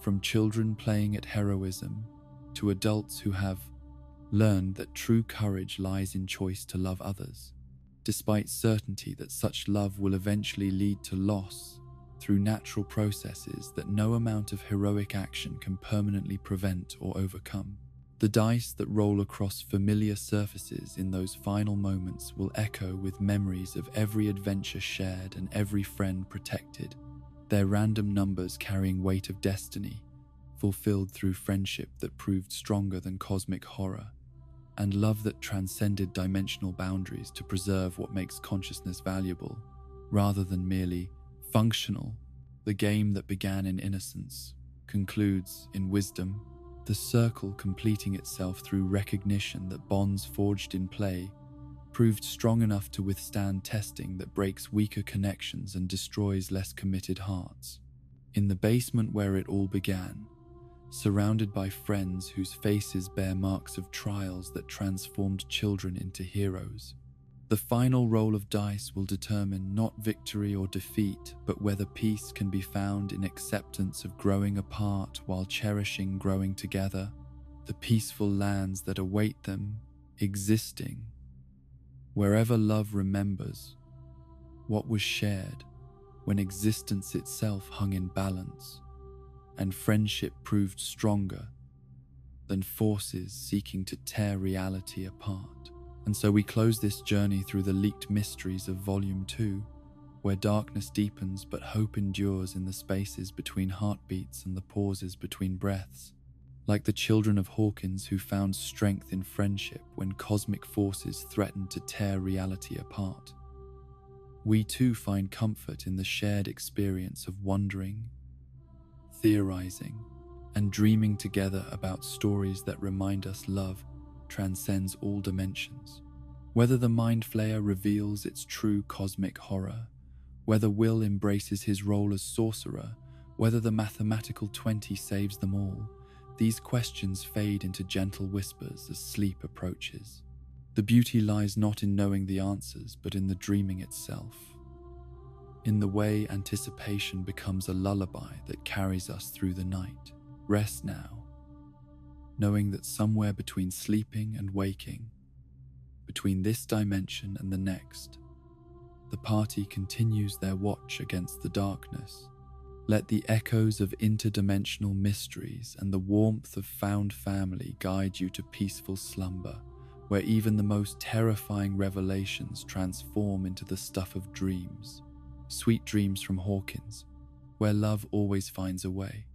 From children playing at heroism to adults who have learned that true courage lies in choice to love others, despite certainty that such love will eventually lead to loss through natural processes that no amount of heroic action can permanently prevent or overcome. The dice that roll across familiar surfaces in those final moments will echo with memories of every adventure shared and every friend protected, their random numbers carrying weight of destiny, fulfilled through friendship that proved stronger than cosmic horror, and love that transcended dimensional boundaries to preserve what makes consciousness valuable, rather than merely functional. The game that began in innocence concludes in wisdom, the circle completing itself through recognition that bonds forged in play proved strong enough to withstand testing that breaks weaker connections and destroys less committed hearts. In the basement where it all began, surrounded by friends whose faces bear marks of trials that transformed children into heroes, the final roll of dice will determine not victory or defeat, but whether peace can be found in acceptance of growing apart while cherishing growing together, the peaceful lands that await them, existing, wherever love remembers what was shared when existence itself hung in balance, and friendship proved stronger than forces seeking to tear reality apart. And so we close this journey through the leaked mysteries of Volume 2, where darkness deepens but hope endures in the spaces between heartbeats and the pauses between breaths. Like the children of Hawkins who found strength in friendship when cosmic forces threatened to tear reality apart. We too find comfort in the shared experience of wondering, theorizing, and dreaming together about stories that remind us love transcends all dimensions. Whether the Mind Flayer reveals its true cosmic horror, whether Will embraces his role as sorcerer, whether the mathematical 20 saves them all, these questions fade into gentle whispers as sleep approaches. The beauty lies not in knowing the answers, but in the dreaming itself. In the way anticipation becomes a lullaby that carries us through the night. Rest now, knowing that somewhere between sleeping and waking, between this dimension and the next, the party continues their watch against the darkness. Let the echoes of interdimensional mysteries and the warmth of found family guide you to peaceful slumber, where even the most terrifying revelations transform into the stuff of dreams. Sweet dreams from Hawkins, where love always finds a way.